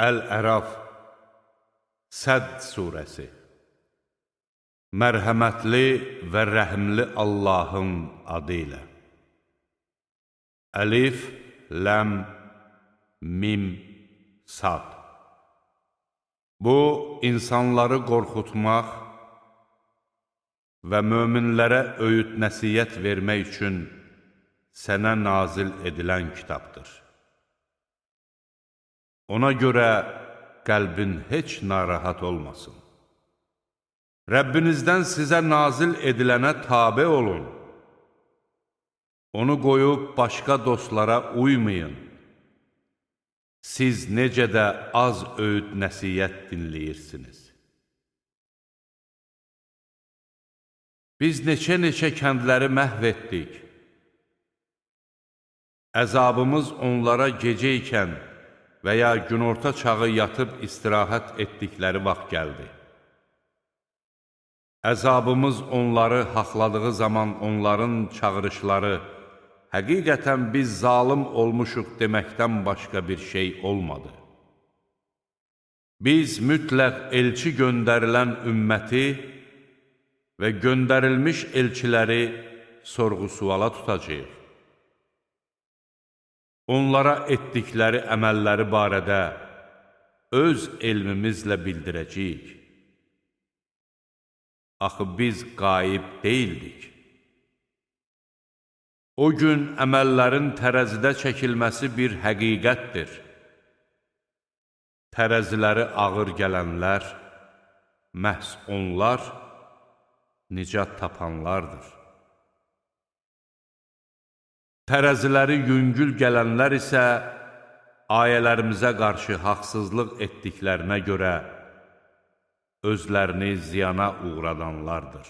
Əl-Əraf Səd surəsi. Mərhəmətli və rəhimli Allahın adı ilə. Əlif, ləm, mim, sad. Bu, insanları qorxutmaq və möminlərə öyüd nəsiyyət vermək üçün sənə nazil edilən kitabdır. Ona görə qəlbin heç narahat olmasın. Rəbbinizdən sizə nazil edilənə tabe olun. Onu qoyub başqa dostlara uymayın. Siz necə də az öyüd nəsiyyət dinləyirsiniz. Biz neçə kəndləri məhv etdik. Əzabımız onlara gecə ikən və ya günorta çağı yatıb istirahət etdikləri vaxt gəldi. Əzabımız onları haqladığı zaman onların çağırışları, həqiqətən biz zalım olmuşuq deməkdən başqa bir şey olmadı. Biz mütləq elçi göndərilən ümməti və göndərilmiş elçiləri sorğu-suala tutacağıq. Onlara etdikləri əməlləri barədə öz elmimizlə bildirəcəyik. Axı biz qaib deyildik. O gün əməllərin tərəzidə çəkilməsi bir həqiqətdir. Tərəziləri ağır gələnlər, məhz onlar nicat tapanlardır. Tərəziləri yüngül gələnlər isə ayələrimizə qarşı haqsızlıq etdiklərinə görə özlərini ziyana uğradanlardır.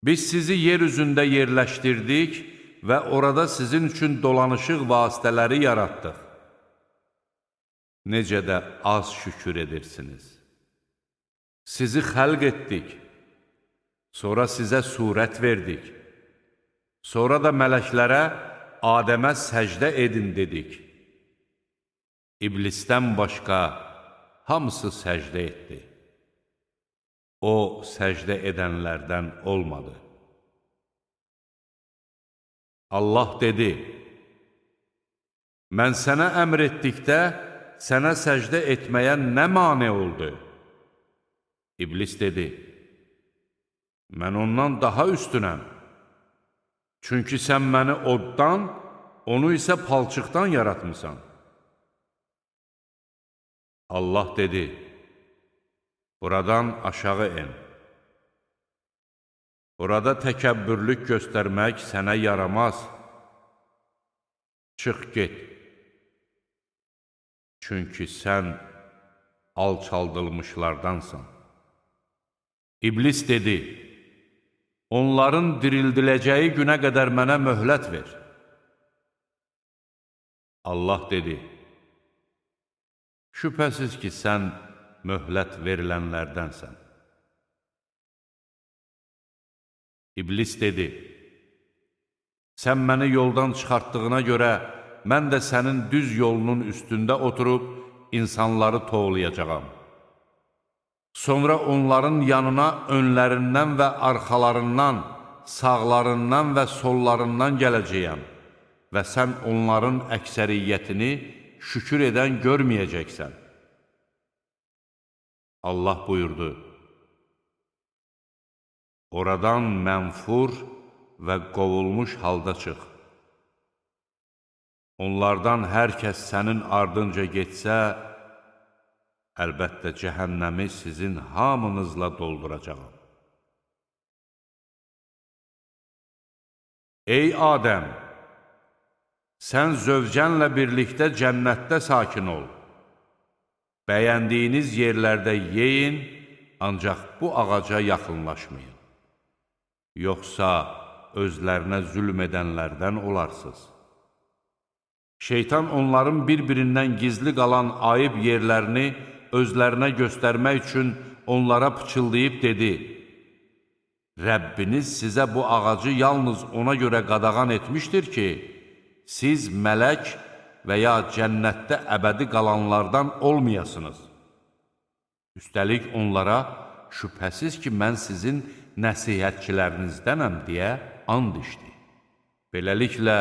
Biz sizi yer üzündə yerləşdirdik və orada sizin üçün dolanışıq vasitələri yaratdıq. Necə də az şükür edirsiniz. Sizi xəlq etdik, sonra sizə surət verdik. Sonra da mələklərə Adəmə səcdə edin dedik. İblisdən başqa hamısı səcdə etdi. O, səcdə edənlərdən olmadı. Allah dedi, mən sənə əmr etdikdə sənə səcdə etməyə nə mane oldu? İblis dedi, mən ondan daha üstünəm. Çünki sən məni oddan, onu isə palçıqdan yaratmısan. Allah dedi, buradan aşağı en. Burada təkəbbürlük göstərmək sənə yaramaz. Çıx get. Çünki sən alçaldılmışlardansan. İblis dedi, onların dirildiləcəyi günə qədər mənə möhlət ver. Allah dedi, şübhəsiz ki, sən möhlət verilənlərdənsən. İblis dedi, sən məni yoldan çıxartdığına görə mən də sənin düz yolunun üstündə oturub insanları tovlayacağam. Sonra onların yanına önlərindən və arxalarından, sağlarından və sollarından gələcəyəm və sən onların əksəriyyətini şükür edən görməyəcəksən. Allah buyurdu, oradan mənfur və qovulmuş halda çıx. Onlardan hər kəs sənin ardınca getsə, əlbəttə cəhənnəmi sizin hamınızla dolduracağam. Ey Adəm, sən zövcənlə birlikdə cənnətdə sakin ol. Bəyəndiyiniz yerlərdə yeyin, ancaq bu ağaca yaxınlaşmayın. Yoxsa özlərinə zülm edənlərdən olarsınız. Şeytan onların bir-birindən gizli qalan ayıb yerlərini özlərinə göstərmək üçün onlara pıçıldayıb dedi, Rəbbiniz sizə bu ağacı yalnız ona görə qadağan etmişdir ki, siz mələk və ya cənnətdə əbədi qalanlardan olmayasınız. Üstəlik onlara şübhəsiz ki, mən sizin nəsihətçilərinizdənəm deyə and içdi. Beləliklə,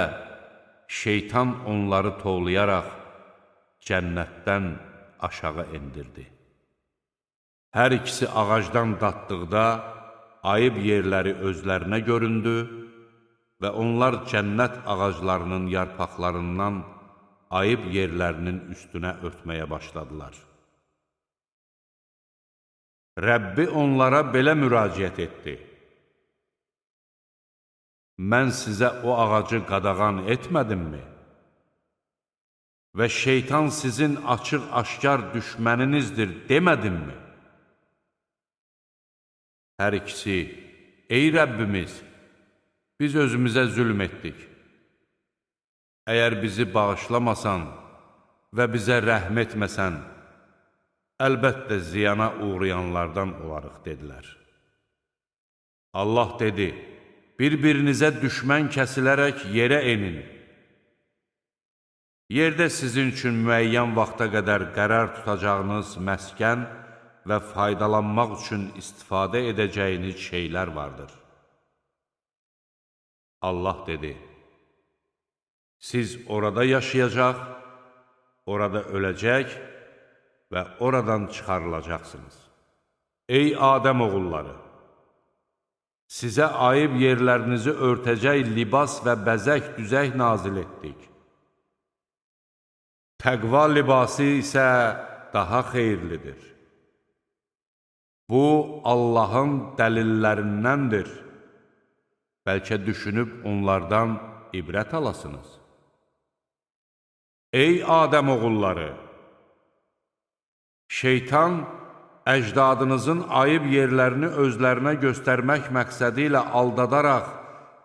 şeytan onları tovlayaraq cənnətdən aşağı endirdi. Hər ikisi ağacdan datdıqda ayıb yerləri özlərinə göründü və onlar cənnət ağaclarının yarpaqlarından ayıb yerlərinin üstünə örtməyə başladılar. Rəbbi onlara belə müraciət etdi: mən sizə o ağacı qadağan etmədimmi? Və şeytan sizin açıq-aşkar düşməninizdir demədimmi? Hər ikisi, ey Rəbbimiz, biz özümüzə zülm etdik. Əgər bizi bağışlamasan və bizə rəhm etməsən, əlbəttə ziyana uğrayanlardan olarıq, dedilər. Allah dedi: bir-birinizə düşmən kəsilərək yerə enin. Yerdə sizin üçün müəyyən vaxta qədər qərar tutacağınız məskən və faydalanmaq üçün istifadə edəcəyiniz şeylər vardır. Allah dedi: siz orada yaşayacaq, orada öləcək və oradan çıxarılacaqsınız. Ey Adəm oğulları! Sizə ayıb yerlərinizi örtəcək libas və bəzək düzək nazil etdik. Təqva libası isə daha xeyirlidir. Bu, Allahın dəlillərindəndir. Bəlkə düşünüb onlardan ibrət alasınız. Ey Adəm oğulları! Şeytan, əcdadınızın ayıb yerlərini özlərinə göstərmək məqsədi ilə aldadaraq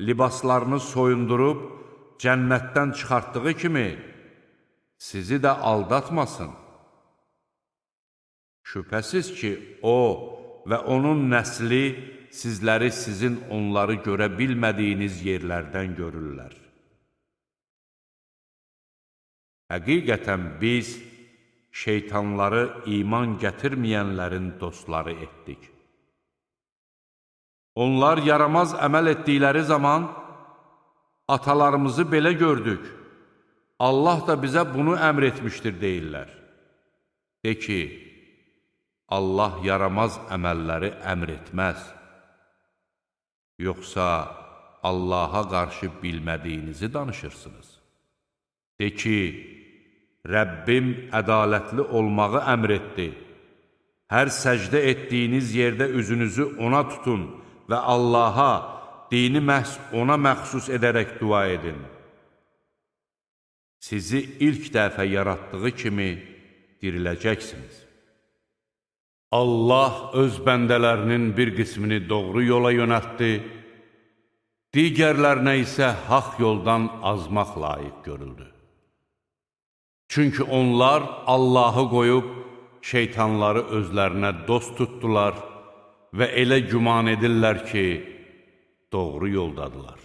libaslarını soyundurub cənnətdən çıxartdığı kimi sizi də aldatmasın. Şübhəsiz ki, o və onun nəsli sizləri sizin onları görə bilmədiyiniz yerlərdən görürlər. Həqiqətən biz şeytanları iman gətirməyənlərin dostları etdik. Onlar yaramaz əməl etdikləri zaman atalarımızı belə gördük, Allah da bizə bunu əmr etmişdir deyirlər. De ki, Allah yaramaz əməlləri əmr etməz. Yoxsa Allaha qarşı bilmədiyinizi danışırsınız. De ki, Rəbbim ədalətli olmağı əmr etdi. Hər səcdə etdiyiniz yerdə üzünüzü ona tutun və Allaha, dini məhz ona məxsus edərək dua edin. Sizi ilk dəfə yaratdığı kimi diriləcəksiniz. Allah öz bəndələrinin bir qismini doğru yola yönəltdi, digərlərinə isə haqq yoldan azmaq layiq görüldü. Çünki onlar Allahı qoyub şeytanları özlərinə dost tutdular və elə güman edirlər ki, doğru yoldadılar.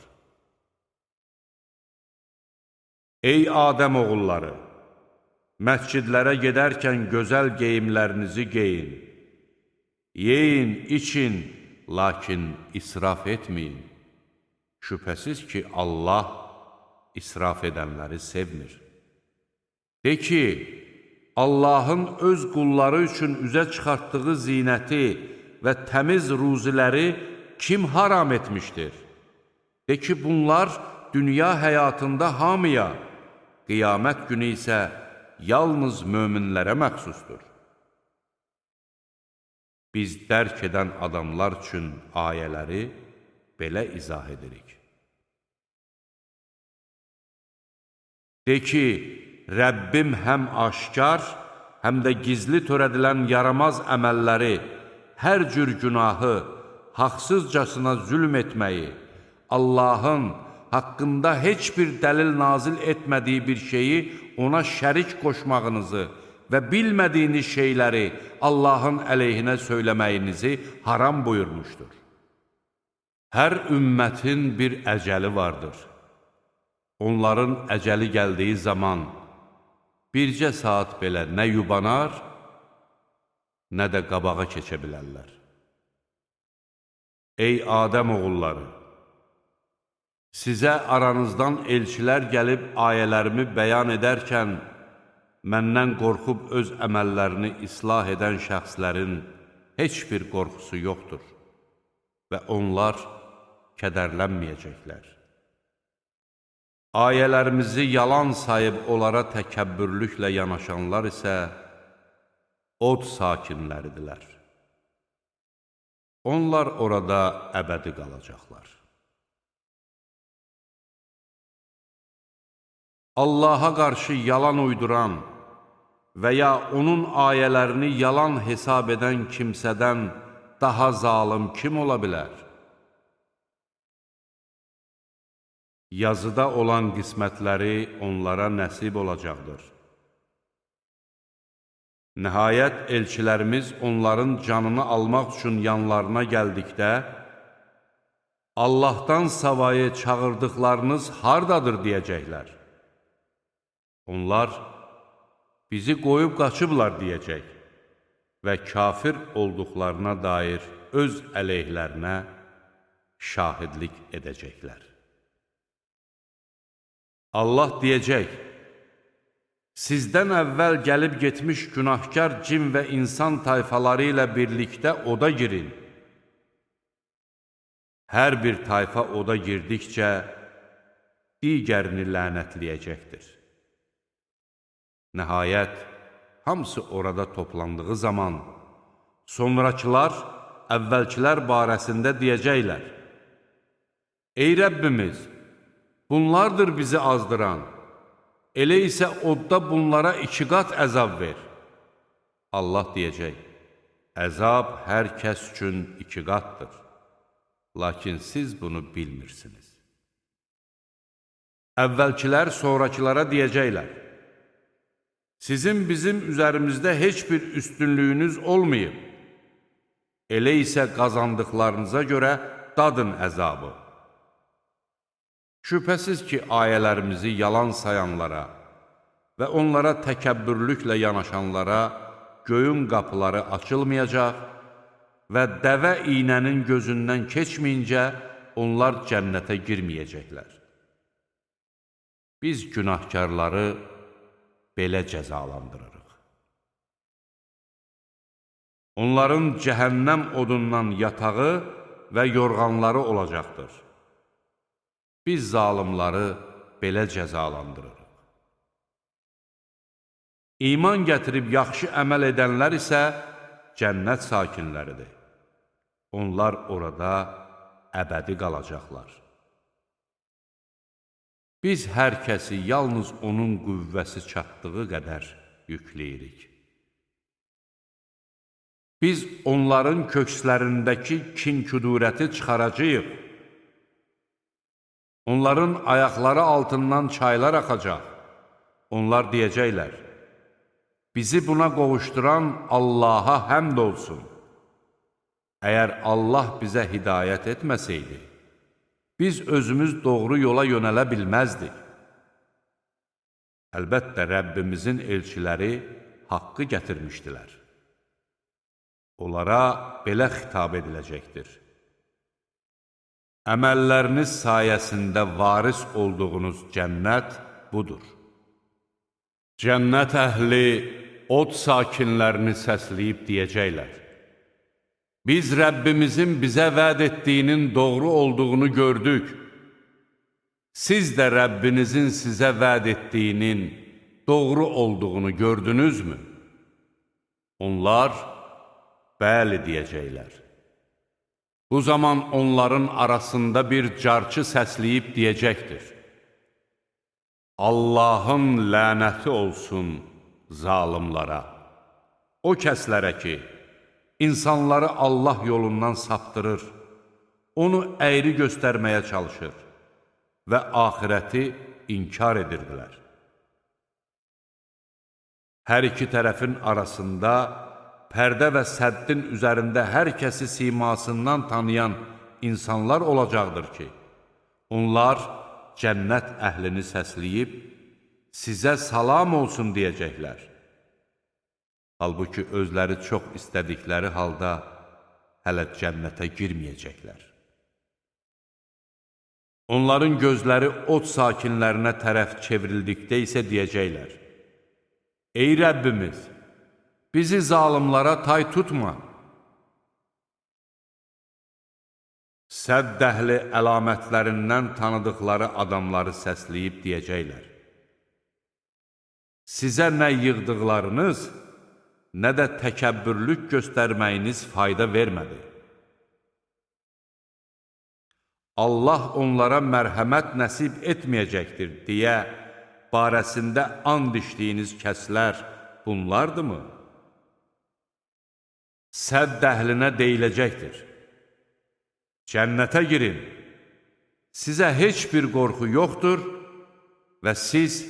Ey Adəm oğulları! Məscidlərə gedərkən gözəl geyimlərinizi geyin. Yeyin, için, lakin israf etməyin. Şübhəsiz ki, Allah israf edənləri sevmir. De ki, Allahın öz qulları üçün üzə çıxartdığı zinəti və təmiz ruziləri kim haram etmişdir? De ki, bunlar dünya həyatında hamıya, qiyamət günü isə yalnız möminlərə məxsusdur. Biz dərk edən adamlar üçün ayələri belə izah edirik. De ki, Rəbbim həm aşkar, həm də gizli törədilən yaramaz əməlləri, hər cür günahı, haqsızcasına zülm etməyi, Allahın haqqında heç bir dəlil nazil etmədiyi bir şeyi ona şərik qoşmağınızı və bilmədiyiniz şeyləri Allahın əleyhinə söyləməyinizi haram buyurmuşdur. Hər ümmətin bir əcəli vardır. Onların əcəli gəldiyi zaman bircə saat belə nə yubanar, nə də qabağa keçə bilərlər. Ey Adəm oğulları! Sizə aranızdan elçilər gəlib ayələrimi bəyan edərkən, məndən qorxub öz əməllərini islah edən şəxslərin heç bir qorxusu yoxdur və onlar kədərlənməyəcəklər. Ayələrimizi yalan sayıb onlara təkəbbürlüklə yanaşanlar isə od sakinləridirlər. Onlar orada əbədi qalacaqlar. Allaha qarşı yalan uyduran və ya onun ayələrini yalan hesab edən kimsədən daha zalım kim ola bilər? Yazıda olan qismətləri onlara nəsib olacaqdır. Nəhayət, elçilərimiz onların canını almaq üçün yanlarına gəldikdə, Allahdan savayı çağırdıqlarınız hardadır deyəcəklər. Onlar, bizi qoyub qaçıblar deyəcək və kafir olduqlarına dair öz əleyhlərinə şahidlik edəcəklər. Allah deyəcək, sizdən əvvəl gəlib getmiş günahkar cin və insan tayfaları ilə birlikdə oda girin. Hər bir tayfa oda girdikcə digərini lənətləyəcəkdir. Nəhayət, hamısı orada toplandığı zaman, sonrakılar əvvəlkilər barəsində deyəcəklər: Ey Rəbbimiz, bunlardır bizi azdıran, elə isə odda bunlara 2 qat əzab ver. Allah deyəcək: Əzab hər kəs üçün 2 qatdır, lakin siz bunu bilmirsiniz. Əvvəlkilər sonrakılara deyəcəklər: Sizin bizim üzərimizdə heç bir üstünlüyünüz olmayıb, elə isə qazandıqlarınıza görə dadın əzabı. Şübhəsiz ki, ayələrimizi yalan sayanlara və onlara təkəbbürlüklə yanaşanlara göyün qapıları açılmayacaq və dəvə iynənin gözündən keçməyincə onlar cənnətə girməyəcəklər. Biz günahkarları belə cəzalandırırıq. Onların cəhənnəm odundan yatağı və yorğanları olacaqdır. Biz zalimları belə cəzalandırırıq. İman gətirib yaxşı əməl edənlər isə cənnət sakinləridir. Onlar orada əbədi qalacaqlar. Biz hər kəsi yalnız onun qüvvəsi çatdığı qədər yükləyirik. Biz onların kökslərindəki kin-küdurəti çıxaracağıq. Onların ayaqları altından çaylar axacaq. Onlar deyəcəklər: Bizi buna qovuşduran Allaha həmd olsun. Əgər Allah bizə hidayət etməsəydi, biz özümüz doğru yola yönələ bilməzdik. Əlbəttə, Rəbbimizin elçiləri haqqı gətirmişdilər. Onlara belə xitab ediləcəkdir: Əməlləriniz sayəsində varis olduğunuz cənnət budur. Cənnət əhli od sakinlərini səsləyib deyəcəklər: Biz Rəbbimizin bizə vəd etdiyinin doğru olduğunu gördük. Siz də Rəbbinizin sizə vəd etdiyinin doğru olduğunu gördünüzmü? Onlar, bəli deyəcəklər. Bu zaman onların arasında bir carçı səsləyib deyəcəkdir: Allahın lənəti olsun zalimlara, o kəslərə ki, insanları Allah yolundan saptırır, onu əyri göstərməyə çalışır və axirəti inkar edirdilər. Hər iki tərəfin arasında pərdə və səddin üzərində hər kəsi simasından tanıyan insanlar olacaqdır ki, onlar cənnət əhlini səsləyib, sizə salam olsun deyəcəklər. Halbuki özləri çox istədikləri halda hələ cənnətə girməyəcəklər. Onların gözləri od sakinlərinə tərəf çevrildikdə isə deyəcəklər: Ey Rəbbimiz, bizi zalımlara tay tutma. Sədd dəhli əlamətlərindən tanıdıqları adamları səsləyib deyəcəklər: Sizə nə yığdıqlarınız, nə də təkəbbürlük göstərməyiniz fayda vermədi. Allah onlara mərhəmət nəsib etməyəcəkdir deyə barəsində and içdiyiniz kəslər bunlardırmı? Sədd əhlinə deyiləcəkdir: Cənnətə girin, sizə heç bir qorxu yoxdur və siz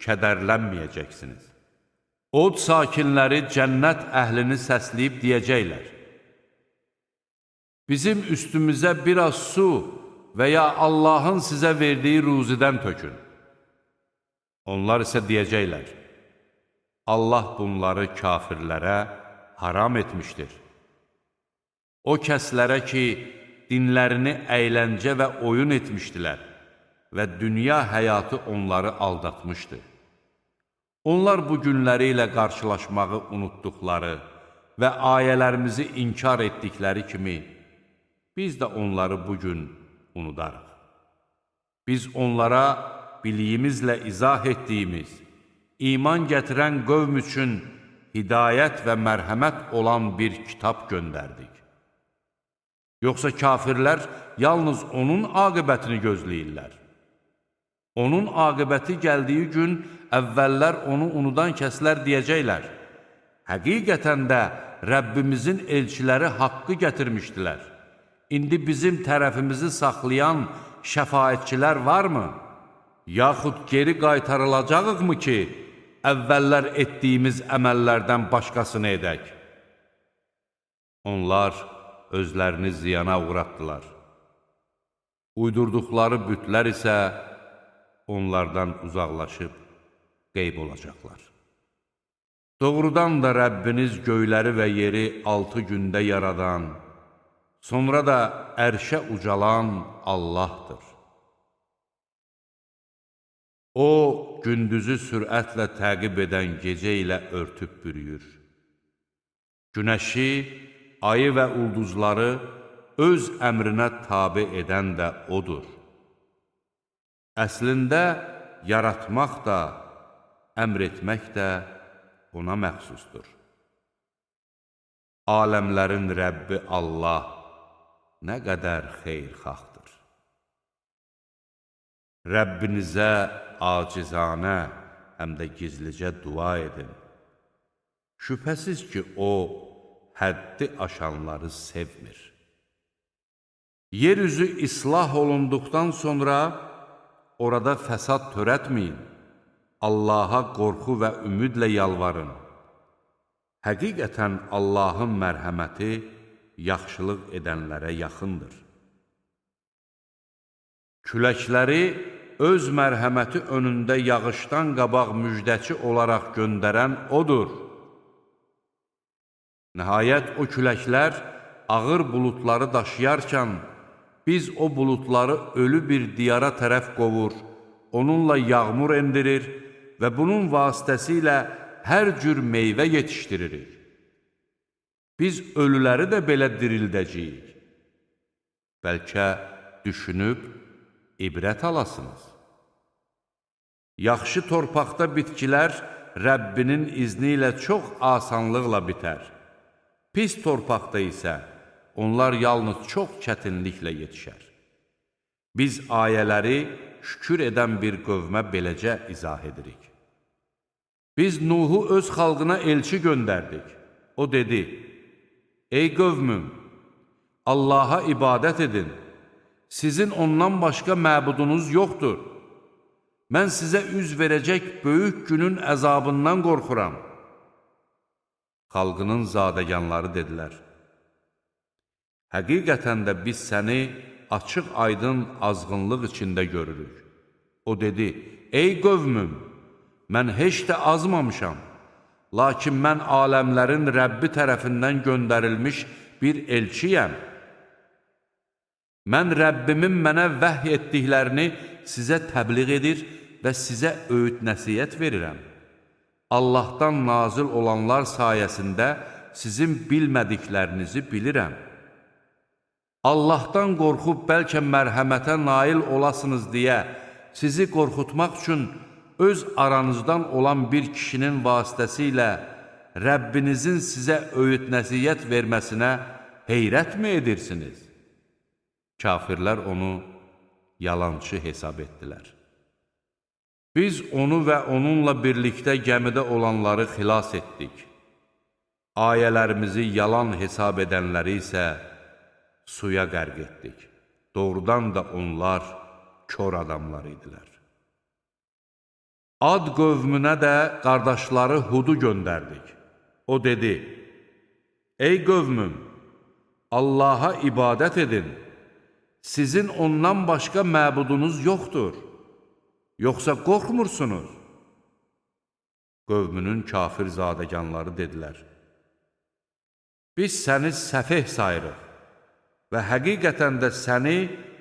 kədərlənməyəcəksiniz. Od sakinləri cənnət əhlini səsləyib deyəcəklər: Bizim üstümüzə biraz su və ya Allahın sizə verdiyi ruzidən tökün. Onlar isə deyəcəklər: Allah bunları kafirlərə haram etmişdir. O kəslərə ki, dinlərini əyləncə və oyun etmişdilər və dünya həyatı onları aldatmışdı. Onlar bu günləri ilə qarşılaşmağı unutduqları və ayələrimizi inkar etdikləri kimi, biz də onları bugün unudarıq. Biz onlara biliyimizlə izah etdiyimiz, iman gətirən qövm üçün hidayət və mərhəmət olan bir kitab göndərdik. Yoxsa kafirlər yalnız onun aqibətini gözləyirlər. Onun aqibəti gəldiyi gün əvvəllər onu unudan kəslər deyəcəklər: Həqiqətən də Rəbbimizin elçiləri haqqı gətirmişdilər. İndi bizim tərəfimizi saxlayan şəfaətçilər varmı? Yaxud geri qaytarılacağıq mı ki, əvvəllər etdiyimiz əməllərdən başqasını edək? Onlar özlərini ziyana uğratdılar. Uydurduqları bütlər isə onlardan uzaqlaşıb qeyb olacaqlar. Doğrudan da Rəbbiniz göyləri və yeri 6 gündə yaradan, sonra da ərşə ucalan Allahdır. O, gündüzü sürətlə təqib edən gecə ilə örtüb bürüyür. Günəşi, ayı və ulduzları öz əmrinə tabe edən də odur. Əslində, yaratmaq da, əmr etmək də ona məxsusdur. Aləmlərin Rəbbi Allah nə qədər xeyirxahdır. Rəbbinizə acizanə, həm də gizlicə dua edin. Şübhəsiz ki, O, həddi aşanları sevmir. Yeryüzü islah olunduqdan sonra orada fəsad törətməyin. Allaha qorxu və ümidlə yalvarın. Həqiqətən Allahın mərhəməti yaxşılıq edənlərə yaxındır. Küləkləri öz mərhəməti önündə yağışdan qabaq müjdəçi olaraq göndərən O'dur. Nəhayət o küləklər ağır buludları daşıyarkən, biz o buludları ölü bir diyara tərəf qovur, onunla yağmur endirir və bunun vasitəsilə hər cür meyvə yetişdiririk. Biz ölüləri də belə dirildəcəyik. Bəlkə düşünüb ibrət alasınız. Yaxşı torpaqda bitkilər Rəbbinin izni ilə çox asanlıqla bitər. Pis torpaqda isə onlar yalnız çox çətinliklə yetişər. Biz ayələri şükür edən bir qövmə beləcə izah edirik. Biz Nuhu öz xalqına elçi göndərdik. O dedi: Ey qövmüm, Allaha ibadət edin. Sizin ondan başqa məbudunuz yoxdur. Mən sizə üz verəcək böyük günün əzabından qorxuram. Xalqının zadəganları dedilər: Həqiqətən də biz səni açıq-aydın azğınlıq içində görürük. O dedi: Ey qövmüm, mən heç də azmamışam. Lakin mən aləmlərin Rəbbi tərəfindən göndərilmiş bir elçiyəm. Mən Rəbbimin mənə vəhy etdiklərini sizə təbliğ edir və sizə öyüd nəsihət verirəm. Allahdan nazil olanlar sayəsində sizin bilmədiklərinizi bilirəm. Allahdan qorxub bəlkə mərhəmətə nail olasınız deyə sizi qorxutmaq üçün öz aranızdan olan bir kişinin vasitəsilə Rəbbinizin sizə öyüd nəsihət verməsinə heyrətmi edirsiniz? Kafirlər onu yalançı hesab etdilər. Biz onu və onunla birlikdə gəmidə olanları xilas etdik. Ayələrimizi yalan hesab edənləri isə suya qərq etdik. Doğrudan da onlar kör adamlar idilər. Ad qövmünə də qardaşları Hudu göndərdik. O dedi, ey qövmüm, Allaha ibadət edin, sizin ondan başqa məbudunuz yoxdur, yoxsa qorxmursunuz? Qövmünün kafir zadəganları dedilər, biz səni səfeh sayırıq və həqiqətən də səni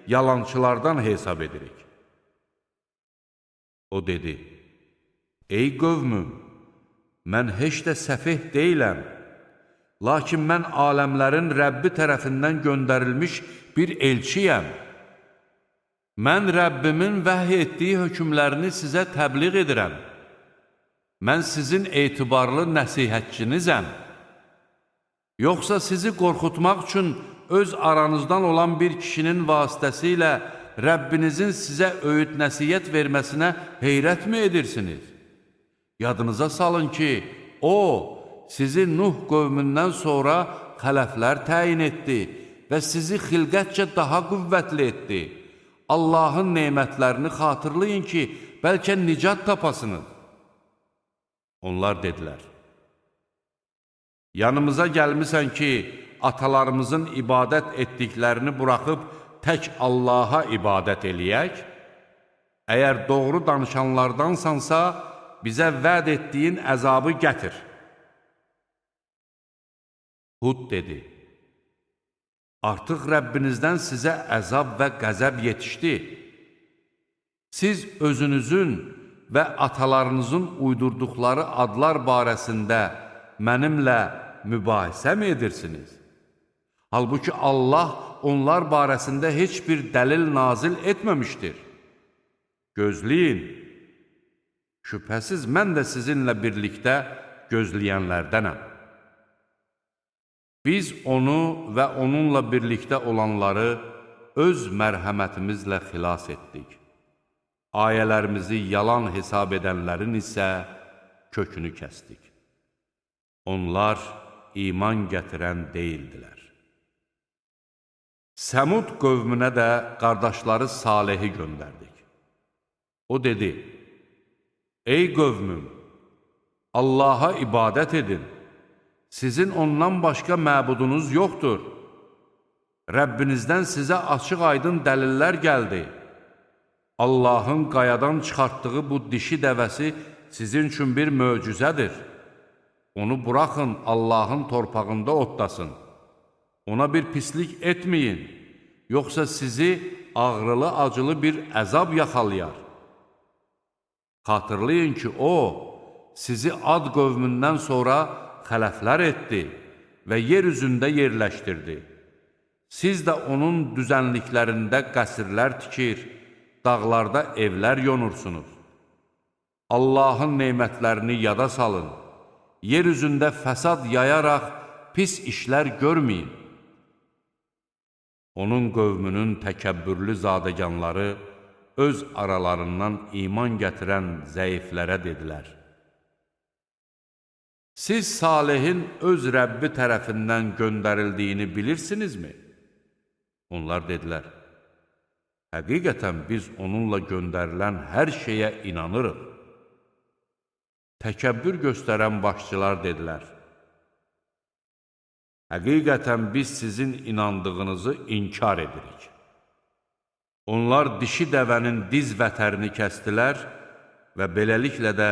yalançılardan hesab edirik. O dedi, ey qövmüm, mən heç də səfeh deyiləm, lakin mən aləmlərin Rəbbi tərəfindən göndərilmiş bir elçiyəm. Mən Rəbbimin vəhy etdiyi hökmlərini sizə təbliğ edirəm. Mən sizin etibarlı nəsihətçinizəm. Yoxsa sizi qorxutmaq üçün öz aranızdan olan bir kişinin vasitəsilə Rəbbinizin sizə öyüd nəsihət verməsinə heyrətmi edirsiniz? Yadınıza salın ki, O, sizi Nuh qövmündən sonra xələflər təyin etdi və sizi xilqətcə daha qüvvətli etdi. Allahın nemətlərini xatırlayın ki, bəlkə nicat tapasınız. Onlar dedilər, yanımıza gəlmisən ki, atalarımızın ibadət etdiklərini buraxıb tək Allaha ibadət eləyək? Əgər doğru danışanlardansansa, bizə vəd etdiyin əzabı gətir. Hud dedi, artıq Rəbbinizdən sizə əzab və qəzəb yetişdi. Siz özünüzün və atalarınızın uydurduqları adlar barəsində mənimlə mübahisə mi edirsiniz? Halbuki Allah onlar barəsində heç bir dəlil nazil etməmişdir. Gözləyin, şübhəsiz mən də sizinlə birlikdə gözləyənlərdənəm. Biz onu və onunla birlikdə olanları öz mərhəmətimizlə xilas etdik. Ayələrimizi yalan hesab edənlərin isə kökünü kəsdik. Onlar iman gətirən deyildilər. Səmud qövmünə də qardaşları Salehi göndərdik. O dedi, ey qövmüm, Allaha ibadət edin, sizin ondan başqa məbudunuz yoxdur. Rəbbinizdən sizə açıq-aydın dəlillər gəldi. Allahın qayadan çıxartdığı bu dişi dəvəsi sizin üçün bir möcüzədir. Onu buraxın, Allahın torpağında otlasın. Ona bir pislik etməyin, yoxsa sizi ağrılı-acılı bir əzab yaxalayar. Xatırlayın ki, O, sizi Ad qövmündən sonra xələflər etdi və yer üzündə yerləşdirdi. Siz də onun düzənliklərində qəsrlər tikir, dağlarda evlər yonursunuz. Allahın nemətlərini yada salın, yer üzündə fəsad yayaraq pis işlər görməyin. Onun qövmünün təkəbbürlü zadəganları öz aralarından iman gətirən zəiflərə dedilər, siz Salihin öz Rəbbi tərəfindən göndərildiyini bilirsinizmi? Onlar dedilər, həqiqətən biz onunla göndərilən hər şeyə inanırıq. Təkəbbür göstərən başçılar dedilər, həqiqətən biz sizin inandığınızı inkar edirik. Onlar dişi dəvənin diz vətərini kəstilər və beləliklə də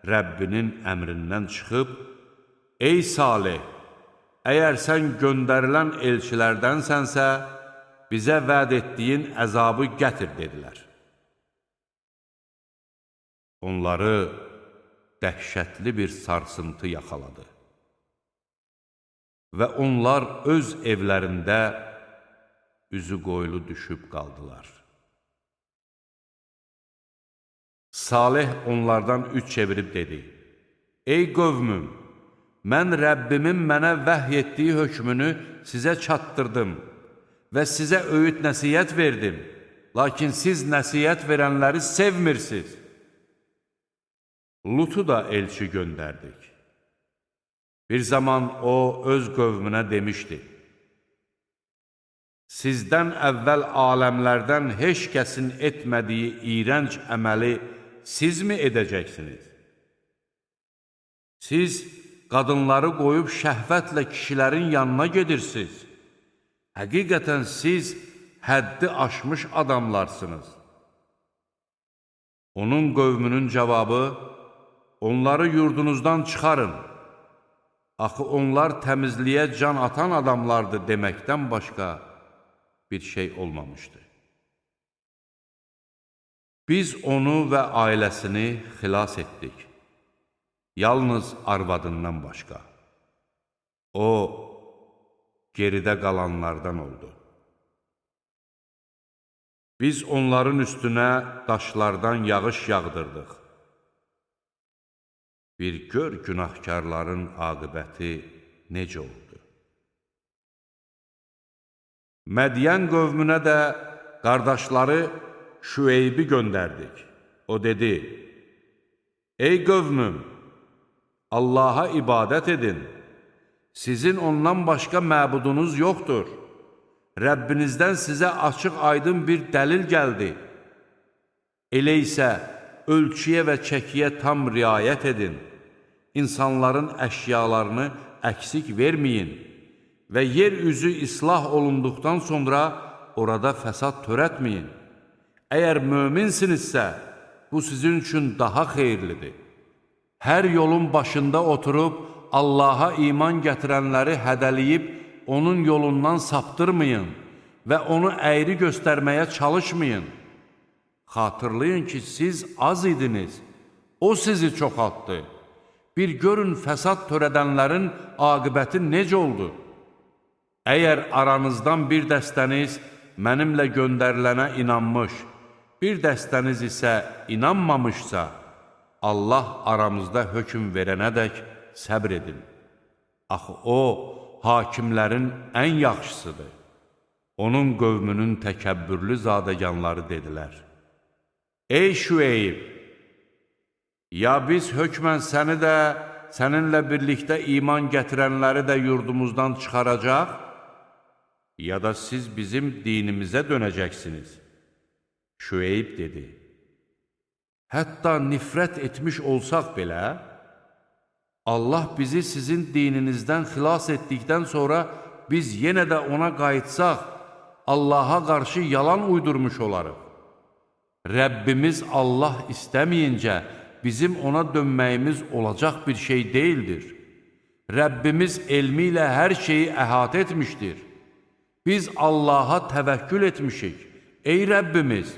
Rəbbinin əmrindən çıxıb, ey Salih, əgər sən göndərilən elçilərdənsənsə, bizə vəd etdiyin əzabı gətir, dedilər. Onları dəhşətli bir sarsıntı yaxaladı və onlar öz evlərində üzü qoylu düşüb qaldılar. Salih onlardan üç çevirib dedi, ey qövmüm, mən Rəbbimin mənə vəhy etdiyi hökmünü sizə çatdırdım və sizə öyüd nəsiyyət verdim, lakin siz nəsiyyət verənləri sevmirsiniz. Lutu da elçi göndərdik. Bir zaman o öz qövmünə demişdi, sizdən əvvəl aləmlərdən heç kəsin etmədiyi iyrənc əməli siz mi edəcəksiniz? Siz qadınları qoyub şəhvətlə kişilərin yanına gedirsiniz. Həqiqətən siz həddi aşmış adamlarsınız. Onun qövmünün cavabı, onları yurdunuzdan çıxarın. Axı onlar təmizliyə can atan adamlardır deməkdən başqa bir şey olmamışdı. Biz onu və ailəsini xilas etdik. Yalnız arvadından başqa. O, geridə qalanlardan oldu. Biz onların üstünə daşlardan yağış yağdırdıq. Bir gör günahkarların aqibəti necə oldu. Mədiyən qövmünə də qardaşları Şüeybi göndərdik. O dedi, ey qövmüm, Allaha ibadət edin. Sizin ondan başqa məbudunuz yoxdur. Rəbbinizdən sizə açıq aydın bir dəlil gəldi. Elə isə ölçüyə və çəkiyə tam riayət edin. İnsanların əşyalarını əksik verməyin və yer üzü islah olunduqdan sonra orada fəsad törətməyin. Əgər möminsinizsə, bu sizin üçün daha xeyirlidir. Hər yolun başında oturub Allaha iman gətirənləri hədəliyib onun yolundan saptırmayın və onu əyri göstərməyə çalışmayın. Xatırlayın ki, siz az idiniz, o sizi çoxaltdı. Bir görün fəsad törədənlərin aqibəti necə oldu? Əgər aranızdan bir dəstəniz mənimlə göndərilənə inanmış, bir dəstəniz isə inanmamışsa, Allah aramızda hökm verənədək səbr edin. Axı o, hakimlərin ən yaxşısıdır. Onun qövmünün təkəbbürlü zadəganları dedilər, ey Şüeyb, ya biz hökmən səni də, səninlə birlikdə iman gətirənləri də yurdumuzdan çıxaracaq, ya da siz bizim dinimizə dönəcəksiniz. Şüeyb dedi, hətta nifrət etmiş olsaq belə, Allah bizi sizin dininizdən xilas etdikdən sonra biz yenə də ona qayıtsaq, Allaha qarşı yalan uydurmuş olarıq. Rəbbimiz Allah istəməyincə bizim ona dönməyimiz olacaq bir şey deyildir. Rəbbimiz elmi ilə hər şeyi əhatə etmişdir. Biz Allaha təvəkkül etmişik. Ey Rəbbimiz,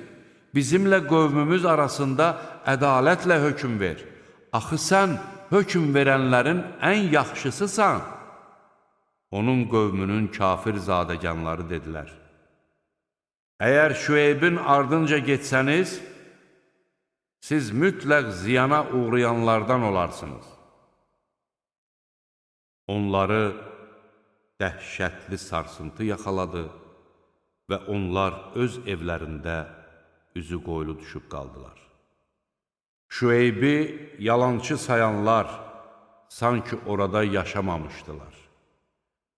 bizimlə qövmümüz arasında ədalətlə hökm ver. Axı sən hökm verənlərin ən yaxşısısan. Onun qövmünün kafir zadəganları dedilər, əgər Şüeybin ardınca getsəniz, siz mütləq ziyana uğrayanlardan olarsınız. Onları dəhşətli sarsıntı yaxaladı və onlar öz evlərində üzü qoylu düşüb qaldılar. Şüeybi yalançı sayanlar sanki orada yaşamamışdılar.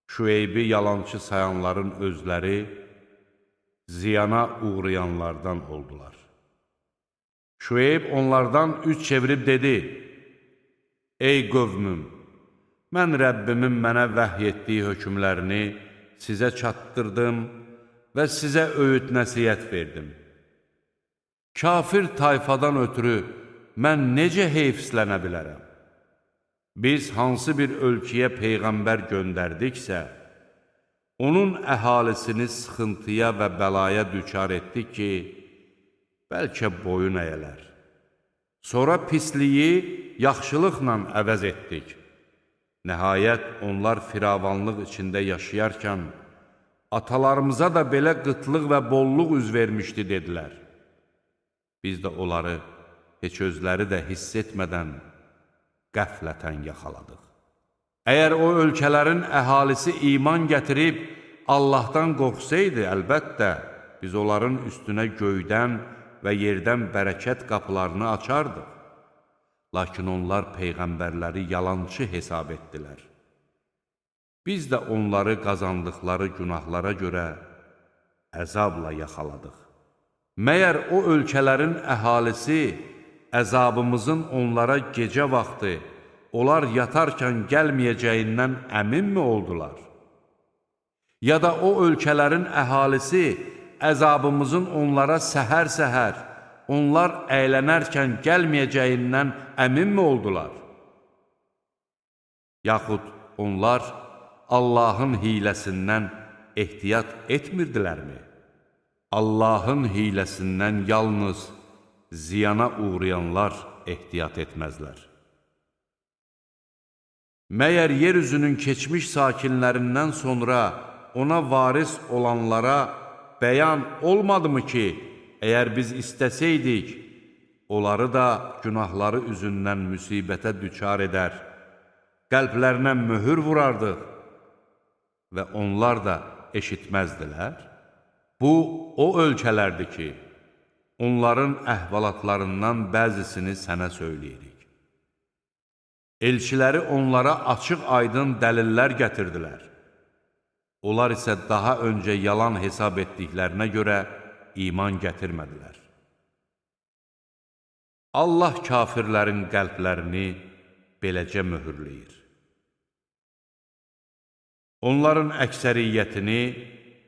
Şüeybi yalançı sayanların özləri ziyana uğrayanlardan oldular. Şüeyb onlardan üç çevirib dedi, ey qövmüm, mən Rəbbimin mənə vəhy etdiyi hökmlərini sizə çatdırdım və sizə öyüd nəsiyyət verdim. Kafir tayfadan ötürü mən necə heyfslənə bilərəm? Biz hansı bir ölkəyə peyğəmbər göndərdiksə, onun əhalisini sıxıntıya və bəlaya düçar etdik ki, bəlkə boyun əyələr. Sonra pisliyi yaxşılıqla əvəz etdik. Nəhayət, onlar firavanlıq içində yaşayarkən, atalarımıza da belə qıtlıq və bolluq üz vermişdi, dedilər. Biz də onları heç özləri də hiss etmədən qəflətən yaxaladıq. Əgər o ölkələrin əhalisi iman gətirib Allahdan qorxsaydı, əlbəttə, biz onların üstünə göydən və yerdən bərəkət qapılarını açardıq. Lakin onlar peyğəmbərləri yalançı hesab etdilər. Biz də onları qazandıqları günahlara görə əzabla yaxaladıq. Məyər o ölkələrin əhalisi əzabımızın onlara gecə vaxtı, onlar yatarkən gəlməyəcəyindən əminmi oldular? Ya da o ölkələrin əhalisi əzabımızın onlara səhər-səhər, onlar əylənərkən gəlməyəcəyindən əminmi oldular? Yaxud onlar Allahın hiləsindən ehtiyat etmirdilərmi? Allahın hiləsindən yalnız ziyana uğrayanlar ehtiyat etməzlər. Məyər yeryüzünün keçmiş sakinlərindən sonra ona varis olanlara bəyan olmadımı ki, əgər biz istəsəydik, onları da günahları üzündən müsibətə düçar edər, qəlblərinə möhür vurardıq və onlar da eşitməzdilər? Bu, o ölkələrdir ki, onların əhvalatlarından bəzisini sənə söyləyirik. Elçiləri onlara açıq-aydın dəlillər gətirdilər. Onlar isə daha öncə yalan hesab etdiklərinə görə iman gətirmədilər. Allah kafirlərin qəlblərini beləcə möhürləyir. Onların əksəriyyətini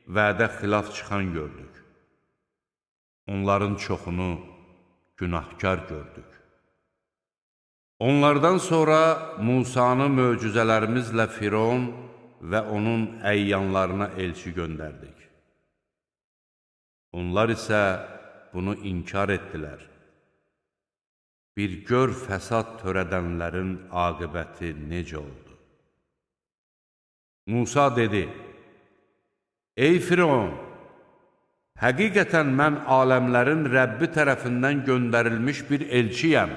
vədə xilaf çıxan gördük. Onların çoxunu günahkar gördük. Onlardan sonra Musanı möcüzələrimizlə Firon və onun əyyanlarına elçi göndərdik. Onlar isə bunu inkar etdilər. Bir gör fəsad törədənlərin aqibəti necə oldu? Musa dedi, ey Firon, həqiqətən mən aləmlərin Rəbbi tərəfindən göndərilmiş bir elçiyəm.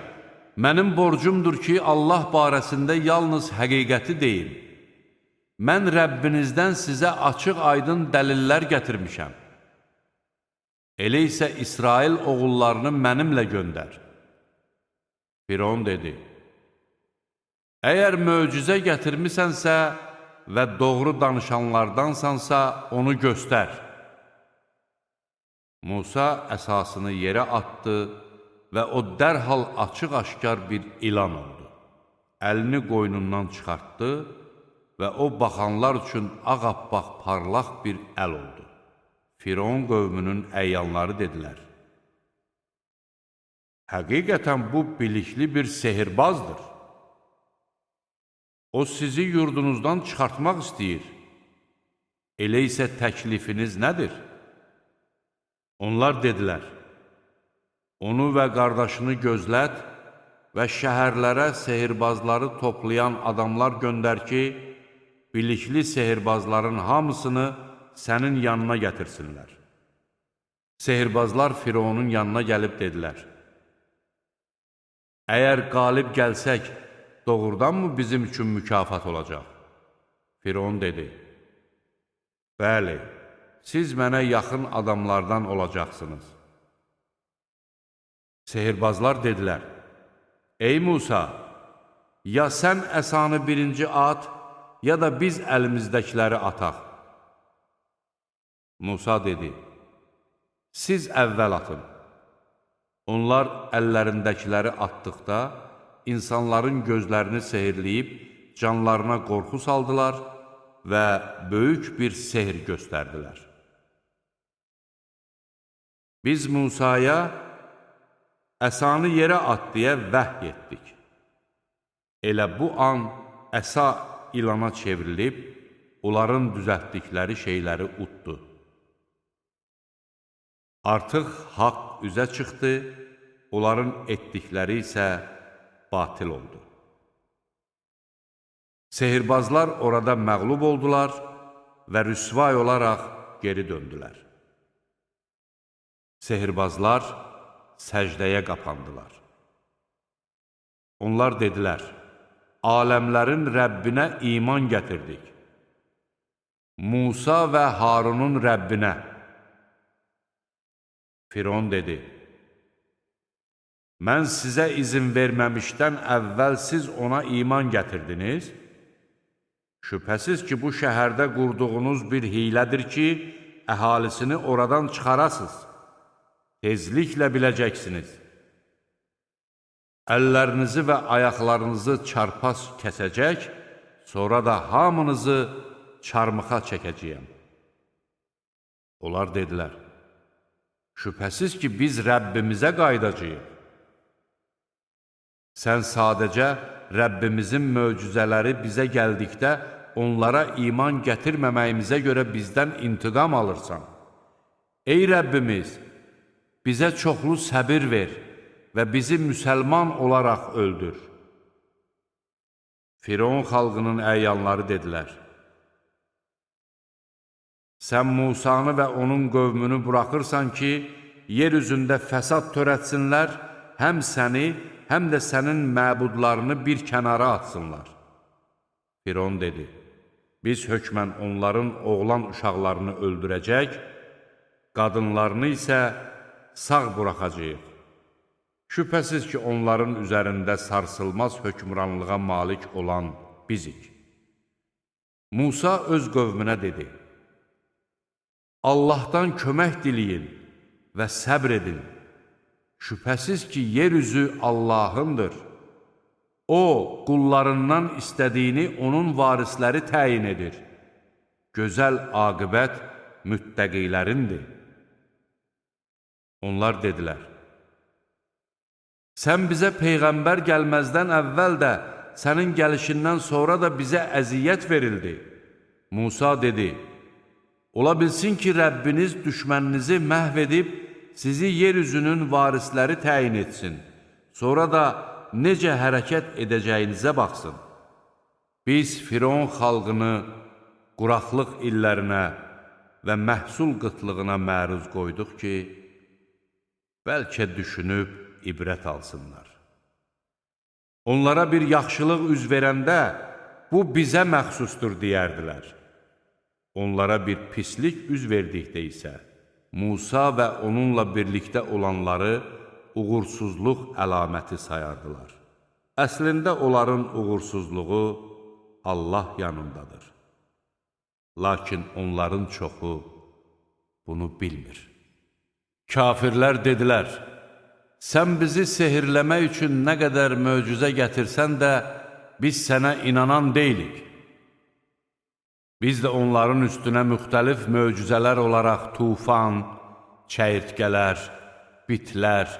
Mənim borcumdur ki, Allah barəsində yalnız həqiqəti deyim. Mən Rəbbinizdən sizə açıq-aydın dəlillər gətirmişəm. Elə isə İsrail oğullarını mənimlə göndər. Firon dedi, əgər möcüzə gətirmisənsə və doğru danışanlardansansa, onu göstər. Musa əsasını yerə attı və o dərhal açıq-aşkar bir ilan oldu. Əlini qoynundan çıxartdı və o baxanlar üçün ağappaq parlaq bir əl oldu. Firon qövmünün əyyanları dedilər, həqiqətən bu bilikli bir sehirbazdır. O sizi yurdunuzdan çıxartmaq istəyir. Elə isə təklifiniz nədir? Onlar dedilər, onu və qardaşını gözlət və şəhərlərə sehirbazları toplayan adamlar göndər ki, bilikli sehirbazların hamısını sənin yanına gətirsinlər. Sehirbazlar Fironun yanına gəlib dedilər, əgər qalib gəlsək, doğrudanmı bizim üçün mükafat olacaq? Firon dedi, bəli, siz mənə yaxın adamlardan olacaqsınız. Sehirbazlar dedilər, ey Musa, ya sən əsanı birinci at, ya da biz əlimizdəkiləri ataq. Musa dedi, siz əvvəl atın. Onlar əllərindəkiləri atdıqda, insanların gözlərini sehirləyib, canlarına qorxu saldılar və böyük bir sehr göstərdilər. Biz Musaya, əsanı yerə at deyə vəhy etdik. Elə bu an əsa ilana çevrilib, onların düzəltdikləri şeyləri utdu. Artıq haqq üzə çıxdı, onların etdikləri isə batil oldu. Sehirbazlar orada məğlub oldular və rüsvay olaraq geri döndülər. Sehirbazlar səcdəyə qapandılar. Onlar dedilər, aləmlərin Rəbbinə iman gətirdik. Musa və Harunun Rəbbinə. Firon dedi, mən sizə izin verməmişdən əvvəl siz ona iman gətirdiniz. Şübhəsiz ki, bu şəhərdə qurduğunuz bir hilədir ki, əhalisini oradan çıxarasınız. Tezliklə biləcəksiniz. Əllərinizi və ayaqlarınızı çarpas kəsəcək, sonra da hamınızı çarmıxa çəkəcəyəm. Onlar dedilər, şübhəsiz ki, biz Rəbbimizə qaydacağıq. Sən sadəcə Rəbbimizin möcüzələri bizə gəldikdə onlara iman gətirməməyimizə görə bizdən intiqam alırsan. Ey Rəbbimiz, bizə çoxlu səbir ver və bizi müsəlman olaraq öldür. Firon xalqının əyanları dedilər, sən Musanı və onun qövmünü buraxırsan ki, yer üzündə fəsad törətsinlər, həm səni, həm də sənin məbudlarını bir kənara atsınlar. Firon dedi, biz hökmən onların oğlan uşaqlarını öldürəcək, qadınlarını isə sağ buraxacağıq. Şübhəsiz ki, onların üzərində sarsılmaz hökmranlığa malik olan bizik. Musa öz qövmünə dedi, Allahdan kömək diləyin və səbr edin. Şübhəsiz ki, yer üzü Allahındır. O, qullarından istədiyini onun varisləri təyin edir. Gözəl aqibət müttəqilərindir. Onlar dedilər, sən bizə Peyğəmbər gəlməzdən əvvəl də, sənin gəlişindən sonra da bizə əziyyət verildi. Musa dedi, ola bilsin ki, Rəbbiniz düşməninizi məhv edib, sizi yer üzünün varisləri təyin etsin. Sonra da necə hərəkət edəcəyinizə baxsın. Biz Firon xalqını quraqlıq illərinə və məhsul qıtlığına məruz qoyduq ki, bəlkə düşünüb ibrət alsınlar. Onlara bir yaxşılıq üz verəndə, bu bizə məxsusdur deyərdilər. Onlara bir pislik üz verdikdə isə, Musa və onunla birlikdə olanları uğursuzluq əlaməti sayardılar. Əslində onların uğursuzluğu Allah yanındadır. Lakin onların çoxu bunu bilmir. Kafirlər dedilər, sən bizi sehirləmək üçün nə qədər möcüzə gətirsən də, biz sənə inanan deyilik. Biz də onların üstünə müxtəlif möcüzələr olaraq tufan, çəyirtkələr, bitlər,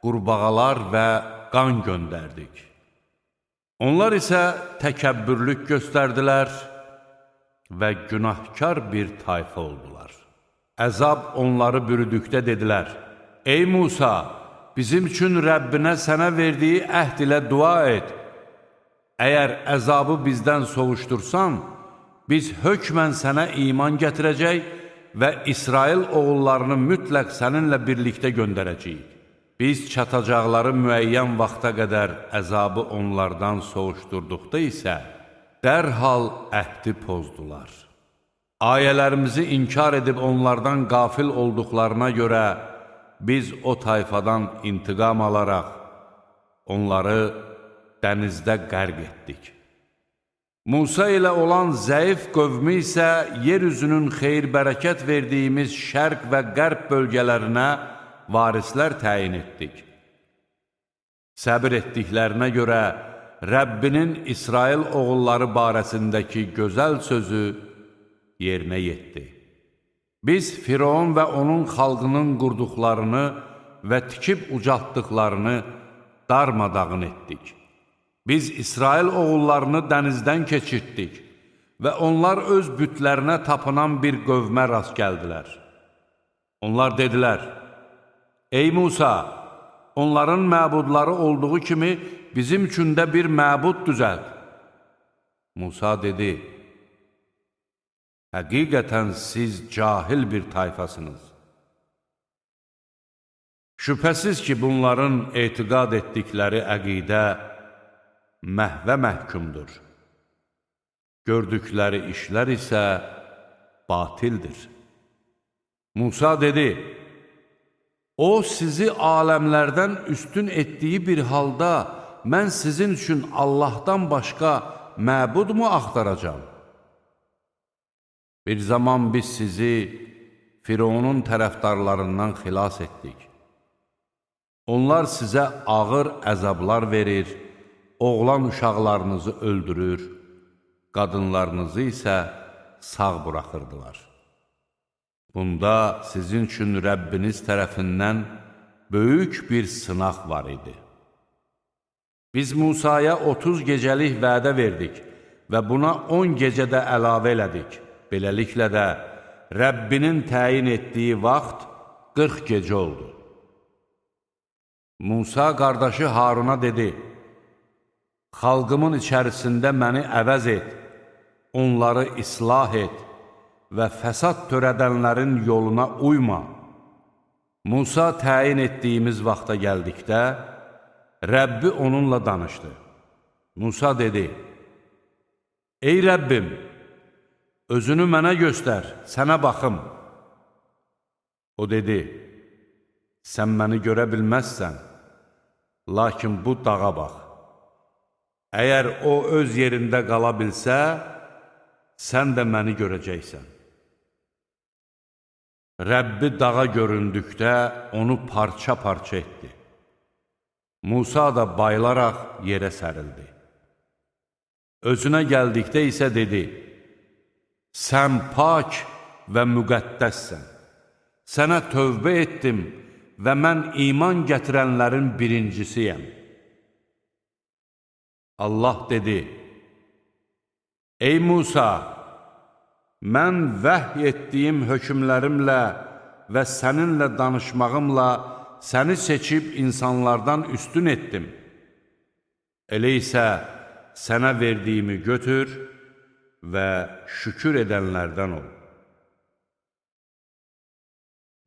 qurbağalar və qan göndərdik. Onlar isə təkəbbürlük göstərdilər və günahkar bir tayfa oldular. Əzab onları bürüdükdə dedilər, ey Musa, bizim üçün Rəbbinə sənə verdiyi əhd ilə dua et. Əgər əzabı bizdən sovuşdursan, biz hökmən sənə iman gətirəcək və İsrail oğullarını mütləq səninlə birlikdə göndərəcəyik. Biz çatacaqları müəyyən vaxta qədər əzabı onlardan soğuşdurduqda isə dərhal əhdi pozdular. Ayələrimizi inkar edib onlardan qafil olduqlarına görə biz o tayfadan intiqam alaraq onları dənizdə qərq etdik. Musa ilə olan zəif qövmü isə yer üzünün xeyir-bərəkət verdiyimiz şərq və qərb bölgələrinə varislər təyin etdik. Səbir etdiklərinə görə Rəbbinin İsrail oğulları barəsindəki gözəl sözü yerinə yetdi. Biz Firon və onun xalqının qurduqlarını və tikib ucaltdıqlarını darmadağın etdik. Biz İsrail oğullarını dənizdən keçirtdik və onlar öz bütlərinə tapınan bir qövmə rast gəldilər. Onlar dedilər, ey Musa, onların məbudları olduğu kimi bizim üçün də bir məbud düzəlt. Musa dedi, həqiqətən siz cahil bir tayfasınız. Şübhəsiz ki, bunların etiqad etdikləri əqidə məhvə məhkumdur. Gördükləri işlər isə batildir. Musa dedi, o sizi aləmlərdən üstün etdiyi bir halda mən sizin üçün Allahdan başqa məbud mu axtaracam? Bir zaman biz sizi Fironun tərəfdarlarından xilas etdik. Onlar sizə ağır əzablar verir, oğlan uşaqlarınızı öldürür, qadınlarınızı isə sağ buraxırdılar. Bunda sizin üçün Rəbbiniz tərəfindən böyük bir sınaq var idi. Biz Musaya 30 gecəlik vədə verdik və buna 10 gecədə əlavə elədik. Beləliklə də Rəbbinin təyin etdiyi vaxt 40 gecə oldu. Musa qardaşı Haruna dedi, xalqımın içərisində məni əvəz et, onları islah et və fəsad törədənlərin yoluna uyma. Musa təyin etdiyimiz vaxta gəldikdə, Rəbbi onunla danışdı. Musa dedi, ey Rəbbim, özünü mənə göstər, sənə baxım. O dedi, sən məni görə bilməzsən, lakin bu dağa bax. Əgər o öz yerində qala bilsə, sən də məni görəcəksən. Rəbbi dağa göründükdə onu parça-parça etdi. Musa da bayılaraq yerə sərildi. Özünə gəldikdə isə dedi, sən pak və müqəddəssən. Sənə tövbə etdim və mən iman gətirənlərin birincisiyəm. Allah dedi, ey Musa, mən vəhy etdiyim hökmlərimlə və səninlə danışmağımla səni seçib insanlardan üstün etdim. Elə isə sənə verdiyimi götür və şükür edənlərdən ol.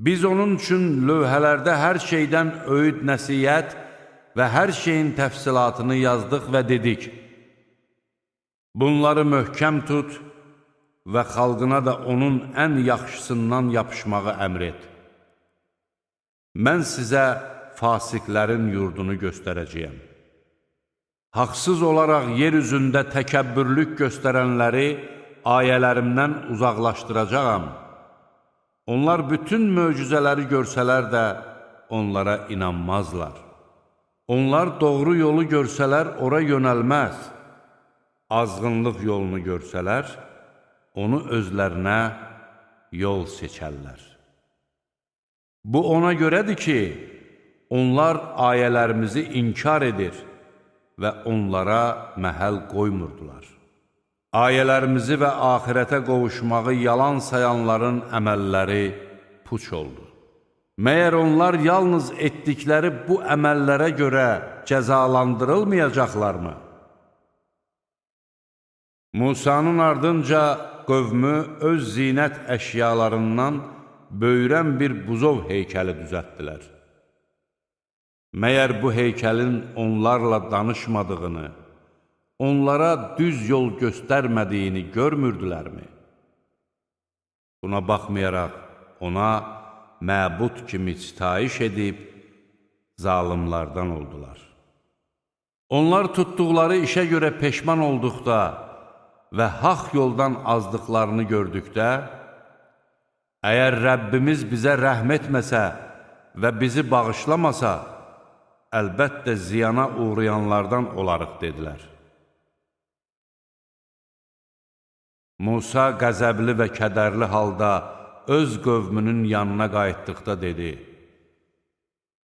Biz onun üçün lövhələrdə hər şeydən öyüd nəsiyyət və hər şeyin təfsilatını yazdıq və dedik, bunları möhkəm tut və xalqına da onun ən yaxşısından yapışmağı əmr et. Mən sizə fasiqlərin yurdunu göstərəcəyəm. Haqsız olaraq yer üzündə təkəbbürlük göstərənləri ayələrimdən uzaqlaşdıracağam. Onlar bütün möcüzələri görsələr də onlara inanmazlar. Onlar doğru yolu görsələr ora yönəlməz. Azğınlıq yolunu görsələr, onu özlərinə yol seçərlər. Bu ona görədir ki, onlar ayələrimizi inkar edir və onlara məhəl qoymurdular. Ayələrimizi və axirətə qovuşmağı yalan sayanların əməlləri puç oldu. Məyər onlar yalnız etdikləri bu əməllərə görə cəzalandırılmayacaqlarmı? Musanın ardınca qövmü öz zinət əşyalarından böyrən bir buzov heykəli düzəltdilər. Məyər bu heykəlin onlarla danışmadığını, onlara düz yol göstərmədiyini görmürdülərmi? Buna baxmayaraq ona məbud kimi sitayiş edib zalımlardan oldular. Onlar tutduqları işə görə peşman olduqda və haqq yoldan azdıqlarını gördükdə, əgər Rəbbimiz bizə rəhm etməsə və bizi bağışlamasa, əlbəttə ziyana uğrayanlardan olarıq, dedilər. Musa qəzəbli və kədərli halda öz qövmünün yanına qayıtdıqda dedi,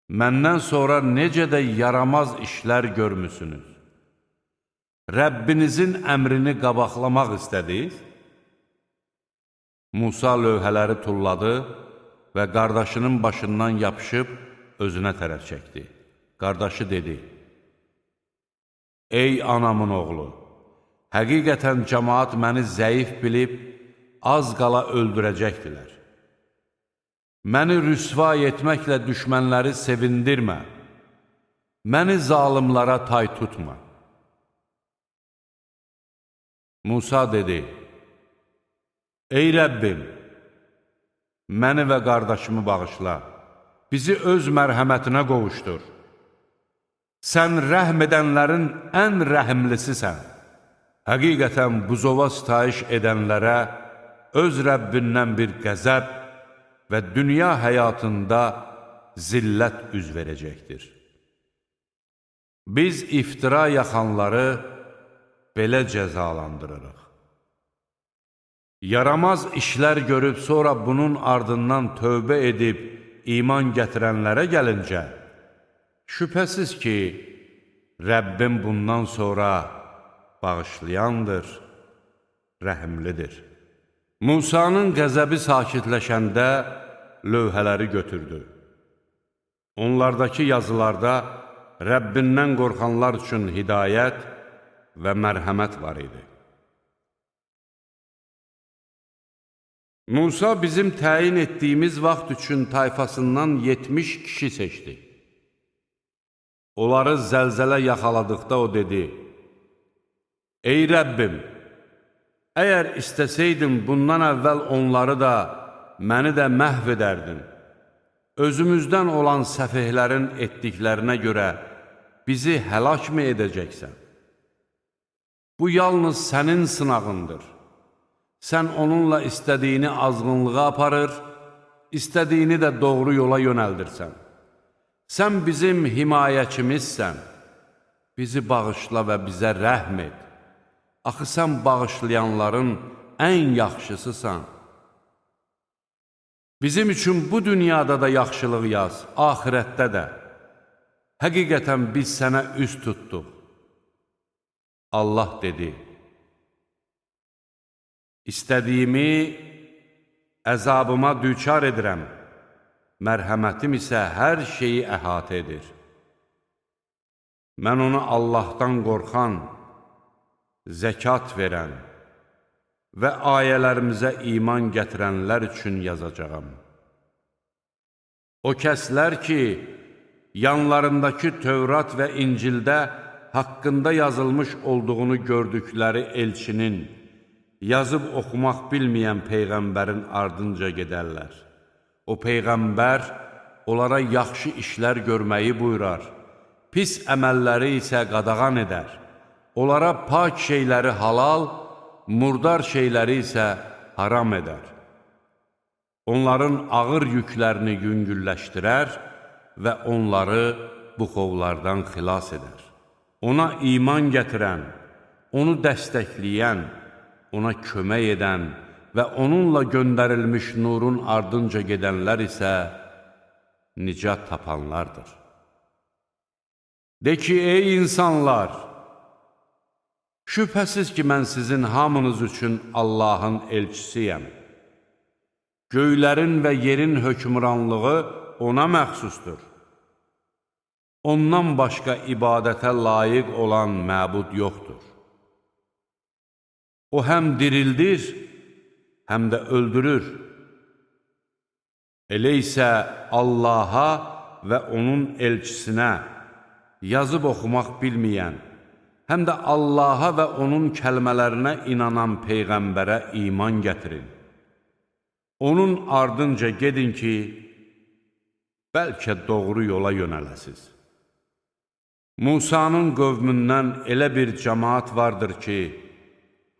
məndən sonra necə də yaramaz işlər görmüsünüz. Rəbbinizin əmrini qabaqlamaq istədiniz? Musa lövhələri tulladı və qardaşının başından yapışıb özünə tərəf çəkdi. Qardaşı dedi, ey anamın oğlu, həqiqətən cəmaat məni zəif bilib, az qala öldürəcəkdilər. Məni rüsva etməklə düşmənləri sevindirmə, məni zalımlara tay tutma. Musa dedi, ey Rəbbim, məni və qardaşımı bağışla, bizi öz mərhəmətinə qovuşdur. Sən rəhm edənlərin ən rəhimlisisən. Həqiqətən buzova sitayiş edənlərə öz Rəbbindən bir qəzəb və dünya həyatında zillət üz verəcəkdir. Biz iftira yaxanları belə cəzalandırırıq. Yaramaz işlər görüb sonra bunun ardından tövbə edib iman gətirənlərə gəlincə, şübhəsiz ki, Rəbbim bundan sonra bağışlayandır, rəhimlidir. Musanın qəzəbi sakitləşəndə lövhələri götürdü. Onlardakı yazılarda Rəbbindən qorxanlar üçün hidayət və mərhəmət var idi. Musa bizim təyin etdiyimiz vaxt üçün tayfasından 70 kişi seçdi. Onları zəlzələ yaxaladıqda o dedi, ey Rəbbim, əgər istəsəydin bundan əvvəl onları da, məni də məhv edərdin. Özümüzdən olan səfihlərin etdiklərinə görə bizi həlak mı edəcəksən? Bu yalnız sənin sınağındır. Sən onunla istədiyini azğınlığa aparır, istədiyini də doğru yola yönəldirsən. Sən bizim himayəçimizsən, bizi bağışla və bizə rəhm et. Axı sən bağışlayanların ən yaxşısısan. Bizim üçün bu dünyada da yaxşılıq yaz, axirətdə də. Həqiqətən biz sənə üz tutduq. Allah dedi, İstədiyimi əzabıma düçar edirəm, mərhəmətim isə hər şeyi əhatə edir. Mən onu Allahdan qorxan, zəkat verən və ayələrimizə iman gətirənlər üçün yazacağam. O kəslər ki, yanlarındakı Tövrat və İncildə haqqında yazılmış olduğunu gördükləri elçinin, yazıb oxumaq bilməyən Peyğəmbərin ardınca gedərlər. O Peyğəmbər onlara yaxşı işlər görməyi buyurar, pis əməlləri isə qadağan edər. Onlara pak şeyləri halal, murdar şeyləri isə haram edər. Onların ağır yüklərini yüngülləşdirər və onları buxovlardan xilas edər. Ona iman gətirən, onu dəstəkləyən, ona kömək edən və onunla göndərilmiş nurun ardınca gedənlər isə nicat tapanlardır. De ki, ey insanlar, şübhəsiz ki, mən sizin hamınız üçün Allahın elçisiyəm. Göylərin və yerin hökmranlığı ona məxsusdur. Ondan başqa ibadətə layiq olan məbud yoxdur. O həm dirildir, həm də öldürür. Elə isə Allaha və onun elçisinə, yazıb oxumaq bilməyən, həm də Allaha və onun kəlmələrinə inanan Peyğəmbərə iman gətirin. Onun ardınca gedin ki, bəlkə doğru yola yönələsiz. Musanın qövmündən elə bir cəmaat vardır ki,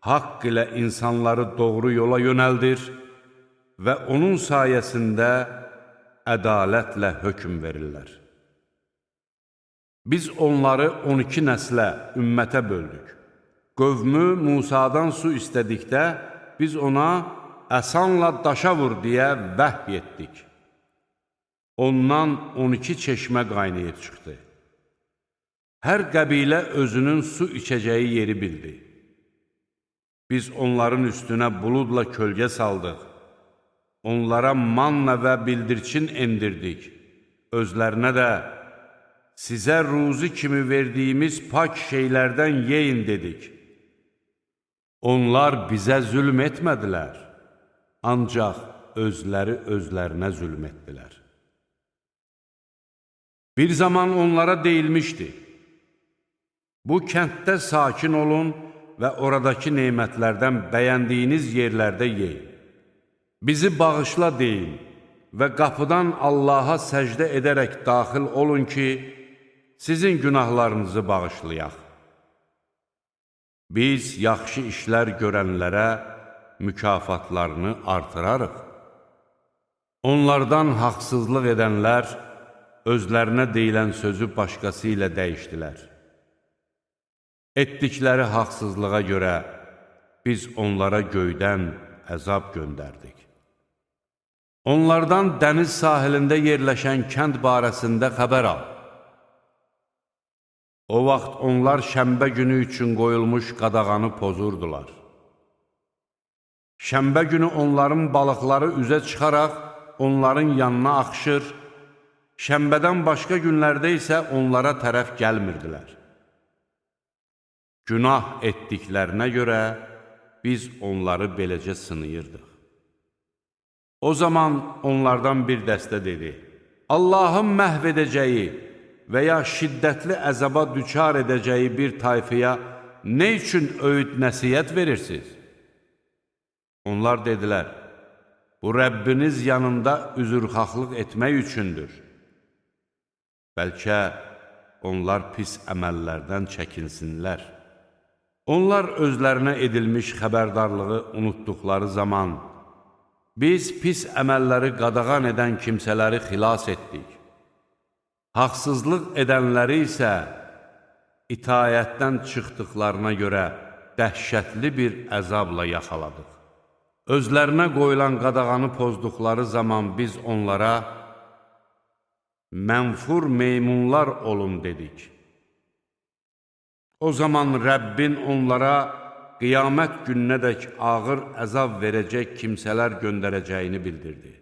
haqq ilə insanları doğru yola yönəldir və onun sayəsində ədalətlə hökm verirlər. Biz onları 12 nəslə, ümmətə böldük. Qövmü Musadan su istədikdə, biz ona əsanla daşa vur deyə vəhy etdik. ondan 12 çeşmə qaynayıb çıxdı. Hər qəbilə özünün su içəcəyi yeri bildi. Biz onların üstünə buludla kölgə saldıq. Onlara manna və bildirçin endirdik. Özlərinə də sizə ruzi kimi verdiyimiz pak şeylərdən yeyin dedik. Onlar bizə zülm etmədilər, ancaq özləri özlərinə zülm etdilər. Bir zaman onlara deyilmişdi, bu kənddə sakin olun və oradakı nemətlərdən bəyəndiyiniz yerlərdə yeyin. Bizi bağışla deyin və qapıdan Allaha səcdə edərək daxil olun ki, sizin günahlarınızı bağışlayaq. Biz yaxşı işlər görənlərə mükafatlarını artırarıq. Onlardan haqsızlıq edənlər özlərinə deyilən sözü başqası ilə dəyişdilər. Etdikləri haqsızlığa görə biz onlara göydən əzab göndərdik. Onlardan dəniz sahilində yerləşən kənd barəsində xəbər al. O vaxt onlar şənbə günü üçün qoyulmuş qadağanı pozurdular. Şənbə günü onların balıqları üzə çıxaraq onların yanına axışır, şənbədən başqa günlərdə isə onlara tərəf gəlmirdilər. Günah etdiklərinə görə biz onları beləcə sınayırdıq. O zaman onlardan bir dəstə dedi, Allahın məhv edəcəyi və ya şiddətli əzaba düçar edəcəyi bir tayfaya nə üçün öyüd nəsiyyət verirsiniz? Onlar dedilər, bu Rəbbiniz yanında üzrxahlıq etmək üçündür. Bəlkə onlar pis əməllərdən çəkinsinlər. Onlar özlərinə edilmiş xəbərdarlığı unutduqları zaman, biz pis əməlləri qadağan edən kimsələri xilas etdik. Haqsızlıq edənləri isə itayətdən çıxdıqlarına görə dəhşətli bir əzabla yaxaladıq. Özlərinə qoyulan qadağanı pozduqları zaman biz onlara mənfur meymunlar olun dedik. O zaman Rəbbin onlara qiyamət gününədək ağır əzab verəcək kimsələr göndərəcəyini bildirdi.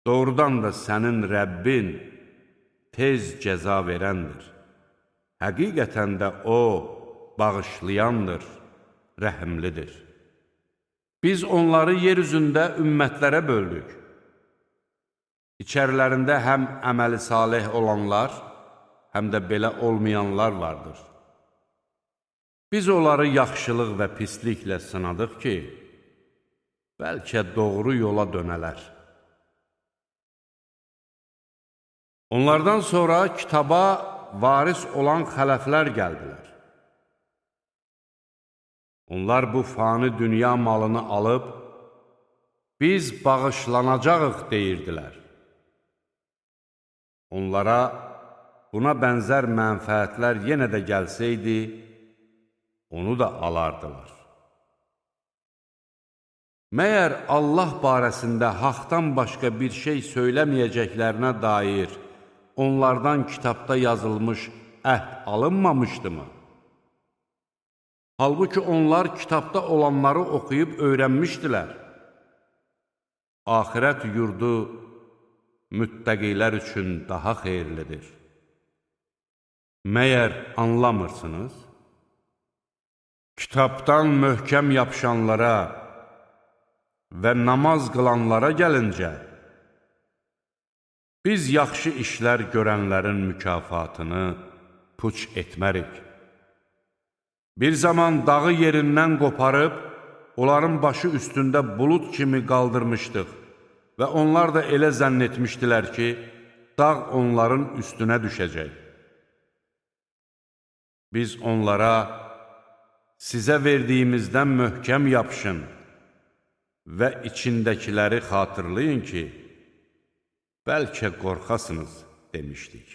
Doğrudan da sənin Rəbbin tez cəza verəndir. Həqiqətən də O bağışlayandır, rəhimlidir. Biz onları yer üzündə ümmətlərə böldük. İçərilərində həm əməli salih olanlar, həm də belə olmayanlar vardır. Biz onları yaxşılıq və pisliklə sınadıq ki, bəlkə doğru yola dönələr. Onlardan sonra kitaba varis olan xələflər gəldilər. Onlar bu fani dünya malını alıb, biz bağışlanacağıq deyirdilər. Onlara buna bənzər mənfəətlər yenə də gəlsəydi, onu da alardılar. Məyər Allah barəsində haqdan başqa bir şey söyləməyəcəklərinə dair onlardan kitabda yazılmış əhd alınmamışdımı? Halbuki onlar kitabda olanları oxuyub öyrənmişdilər. Axirət yurdu müttəqilər üçün daha xeyirlidir. Məyər anlamırsınız? Kitabdan möhkəm yapışanlara və namaz qılanlara gəlincə, biz yaxşı işlər görənlərin mükafatını puç etmərik. Bir zaman dağı yerindən qoparıb, onların başı üstündə bulud kimi qaldırmışdıq və onlar da elə zənn etmişdilər ki, dağ onların üstünə düşəcək. Biz onlara, sizə verdiyimizdən möhkəm yapışın və içindəkiləri xatırlayın ki, bəlkə qorxasınız demişdik.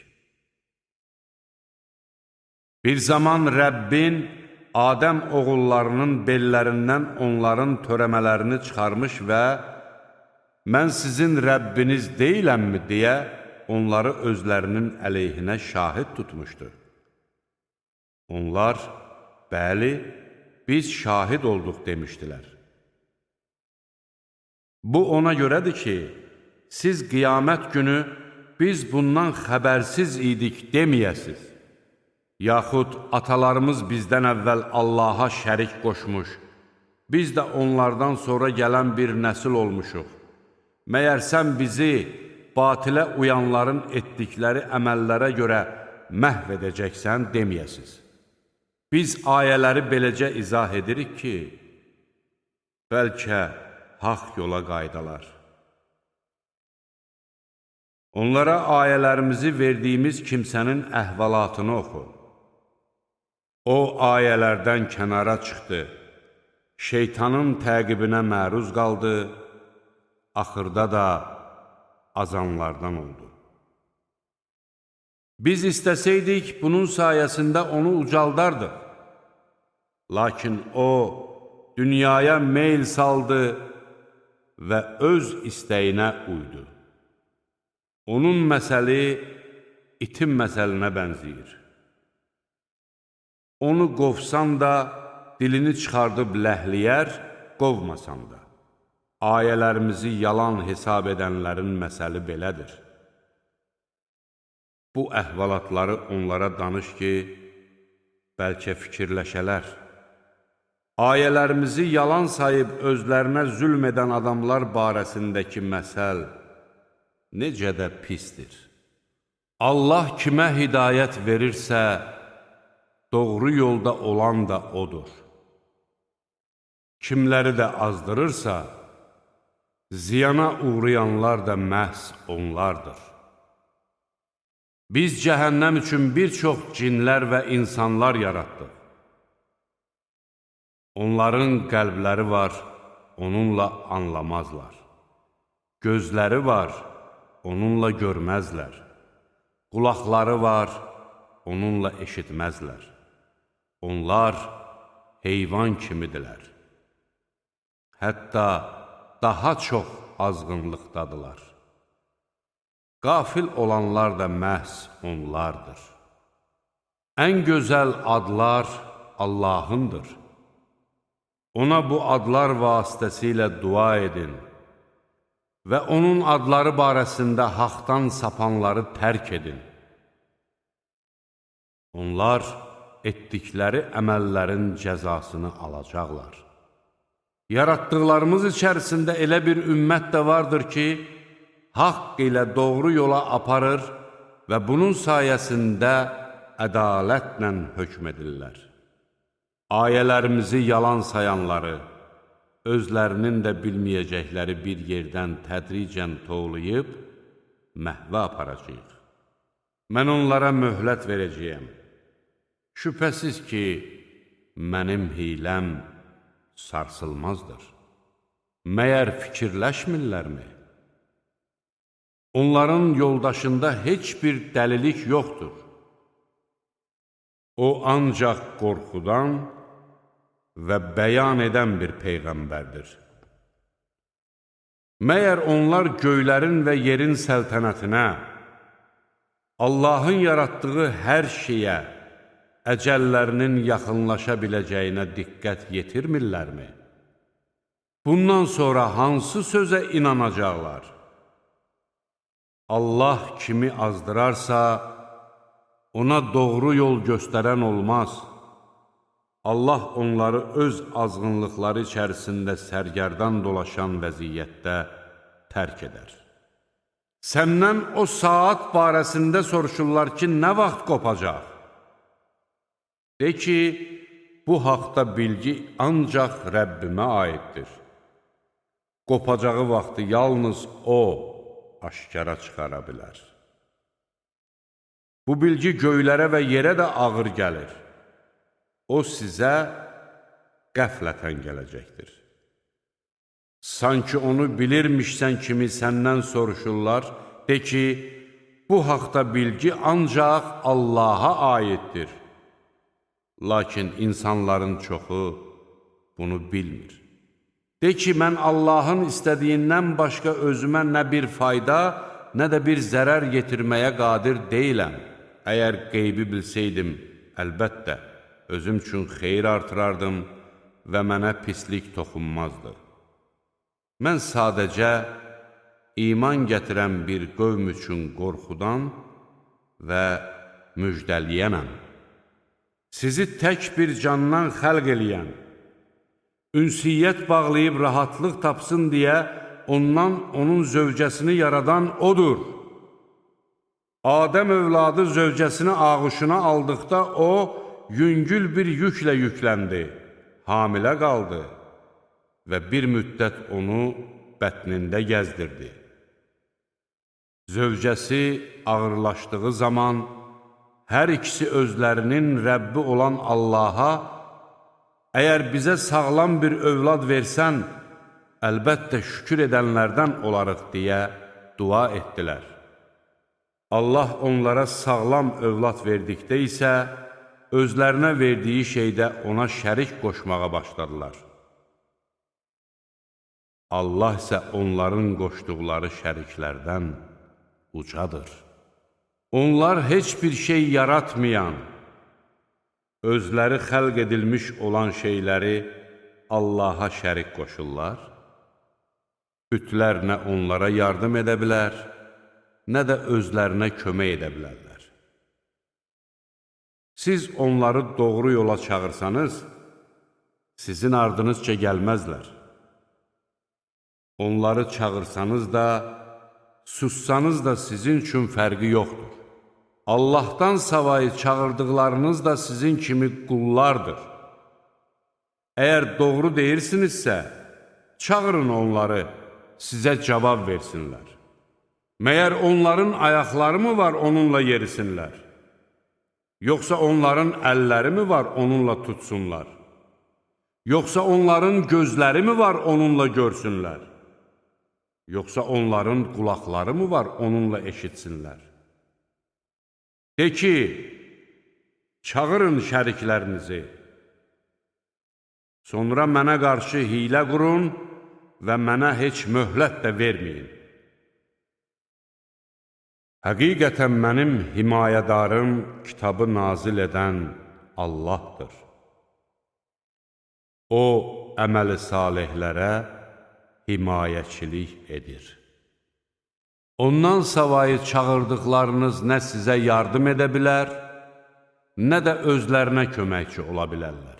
Bir zaman Rəbbin Adəm oğullarının bellərindən onların törəmələrini çıxarmış və mən sizin Rəbbiniz deyiləmmi deyə onları özlərinin əleyhinə şahid tutmuşdu. Onlar, bəli, biz şahid olduq demişdilər. Bu ona görədir ki, siz qiyamət günü biz bundan xəbərsiz idik deməyəsiz. Yaxud atalarımız bizdən əvvəl Allaha şərik qoşmuş, biz də onlardan sonra gələn bir nəsil olmuşuq. Məyər sən bizi batilə uyanların etdikləri əməllərə görə məhv edəcəksən deməyəsiz. Biz ayələri beləcə izah edirik ki, bəlkə haqq yola qaydalar. Onlara ayələrimizi verdiyimiz kimsənin əhvalatını oxu. O ayələrdən kənara çıxdı, şeytanın təqibinə məruz qaldı, axırda da azanlardan oldu. Biz istəsəydik, bunun sayəsində onu ucaldardıq. Lakin o, dünyaya meyl saldı və öz istəyinə uydu. Onun məsəli itin məsəlinə bənzəyir. Onu qovsan da, dilini çıxardıb ləhliyər, qovmasan da. Ayələrimizi yalan hesab edənlərin məsəli belədir. Bu əhvalatları onlara danış ki, bəlkə fikirləşələr. Ayələrimizi yalan sayıb özlərinə zülm edən adamlar barəsindəki məsəl necə də pisdir. Allah kimə hidayət verirsə, doğru yolda olan da odur. Kimləri də azdırırsa, ziyana uğrayanlar da məhz onlardır. Biz cəhənnəm üçün bir çox cinlər və insanlar yaratdıq. Onların qəlbləri var, onunla anlamazlar. Gözləri var, onunla görməzlər. Qulaqları var, onunla eşitməzlər. Onlar heyvan kimidirlər. Hətta daha çox azğınlıqdadılar. Qafil olanlar da məhz onlardır. Ən gözəl adlar Allahındır. Ona bu adlar vasitəsilə dua edin və onun adları barəsində haqdan sapanları tərk edin. Onlar etdikləri əməllərin cəzasını alacaqlar. Yaratdıqlarımız içərisində elə bir ümmət də vardır ki, haqq ilə doğru yola aparır və bunun sayəsində ədalətlə hökm edirlər. Ayələrimizi yalan sayanları, özlərinin də bilməyəcəkləri bir yerdən tədricən tovlayıb, məhvə aparacaq. Mən onlara möhlət verəcəyəm. Şübhəsiz ki, mənim hiləm sarsılmazdır. Məyər fikirləşmirlərmi? Onların yoldaşında heç bir dəlilik yoxdur. O ancaq qorxudan və bəyan edən bir peyğəmbərdir. Məyər onlar göylərin və yerin səltənətinə, Allahın yaratdığı hər şeyə, əcəllərinin yaxınlaşa biləcəyinə diqqət yetirmirlərmi? Bundan sonra hansı sözə inanacaqlar? Allah kimi azdırarsa, ona doğru yol göstərən olmaz. Allah onları öz azğınlıqları içərisində sərgərdan dolaşan vəziyyətdə tərk edər. Səndən o saat barəsində soruşurlar ki, nə vaxt qopacaq? De ki, bu haqda bilgi ancaq Rəbbimə aiddir. Qopacağı vaxtı yalnız O aşkara çıxara bilər. Bu bilgi göylərə və yerə də ağır gəlir. O sizə qəflətən gələcəkdir. Sanki onu bilirmişsən kimi səndən soruşurlar, de ki, bu haqda bilgi ancaq Allaha aiddir. Lakin insanların çoxu bunu bilmir. De ki, mən Allahın istədiyindən başqa özümə nə bir fayda, nə də bir zərər yetirməyə qadir deyiləm. Əgər qeybi bilsəydim, əlbəttə, özüm üçün xeyir artırardım və mənə pislik toxunmazdı. Mən sadəcə iman gətirən bir qövm üçün qorxudan və müjdəliyənəm. Sizi tək bir candan xəlq eləyən, ünsiyyət bağlayıb rahatlıq tapsın deyə ondan onun zövcəsini yaradan odur. Adəm övladı zövcəsini ağuşuna aldıqda o, yüngül bir yüklə yükləndi, hamilə qaldı və bir müddət onu bətnində gəzdirdi. Zövcəsi ağırlaşdığı zaman hər ikisi özlərinin Rəbbi olan Allaha, əgər bizə sağlam bir övlad versən, əlbəttə şükür edənlərdən olarıq deyə dua etdilər. Allah onlara sağlam övlad verdikdə isə, özlərinə verdiyi şeydə ona şərik qoşmağa başladılar. Allah isə onların qoşduqları şəriklərdən ucadır. Onlar heç bir şey yaratmayan, özləri xəlq edilmiş olan şeyləri Allaha şərik qoşurlar. Bütlər nə onlara yardım edə bilər, nə də özlərinə kömək edə bilərlər. Siz onları doğru yola çağırsanız, sizin ardınızca gəlməzlər. Onları çağırsanız da, sussanız da sizin üçün fərqi yoxdur. Allahdan savayı çağırdıqlarınız da sizin kimi qullardır. Əgər doğru deyirsinizsə, çağırın onları, sizə cavab versinlər. Məyər onların ayaqları mı var onunla yerisinlər? Yoxsa onların əlləri mi var onunla tutsunlar? Yoxsa onların gözləri mi var onunla görsünlər? Yoxsa onların qulaqları mı var onunla eşitsinlər? De ki, çağırın şəriklərinizi, sonra mənə qarşı hiylə qurun və mənə heç möhlət də verməyin. Həqiqətən mənim himayədarım kitabı nazil edən Allahdır. O, əməli salihlərə himayəçilik edir. Ondan savayı çağırdıqlarınız nə sizə yardım edə bilər, nə də özlərinə köməkçi ola bilərlər.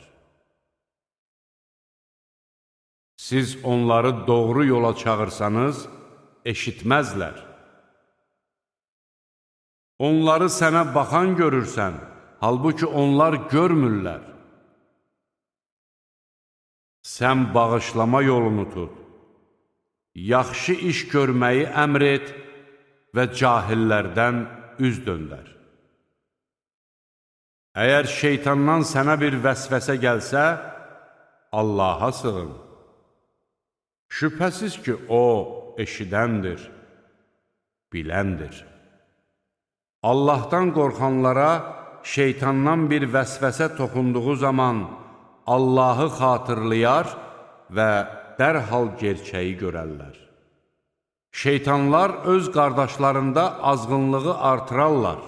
Siz onları doğru yola çağırsanız, eşitməzlər. Onları sənə baxan görürsən, halbuki onlar görmürlər. Sən bağışlama yolunu tut, yaxşı iş görməyi əmr et və cahillərdən üz döndər. Əgər şeytandan sənə bir vəsvəsə gəlsə, Allaha sığın. Şübhəsiz ki, O eşidəndir, biləndir. Allahdan qorxanlara şeytandan bir vəsvəsə toxunduğu zaman Allahı xatırlayar və dərhal gerçəyi görərlər. Şeytanlar öz qardaşlarında azğınlığı artırarlar.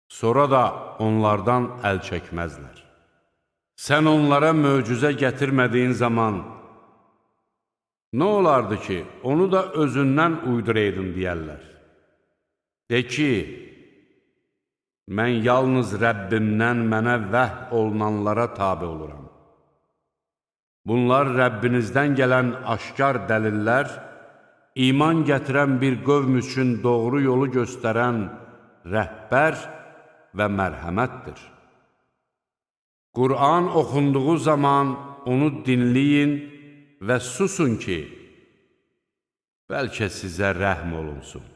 Sonra da onlardan əl çəkməzlər. Sən onlara möcüzə gətirmədiyin zaman, nə olardı ki, onu da özündən uyduraydın deyərlər. De ki, mən yalnız Rəbbimdən mənə vəh olunanlara tabi oluram. Bunlar Rəbbinizdən gələn aşkar dəlillər, iman gətirən bir qövm üçün doğru yolu göstərən rəhbər və mərhəmətdir. Qur'an oxunduğu zaman onu dinləyin və susun ki, bəlkə sizə rəhm olunsun.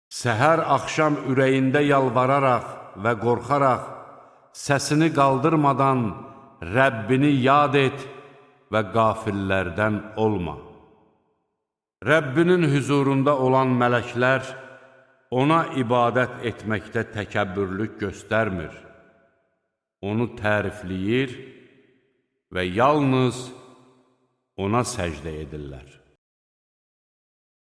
Səhər axşam ürəyində yalvararaq və qorxaraq, səsini qaldırmadan Rəbbini yad et və qafillərdən olma. Rəbbinin hüzurunda olan mələklər ona ibadət etməkdə təkəbbürlük göstərmir. Onu tərifləyir və yalnız ona səcdə edirlər.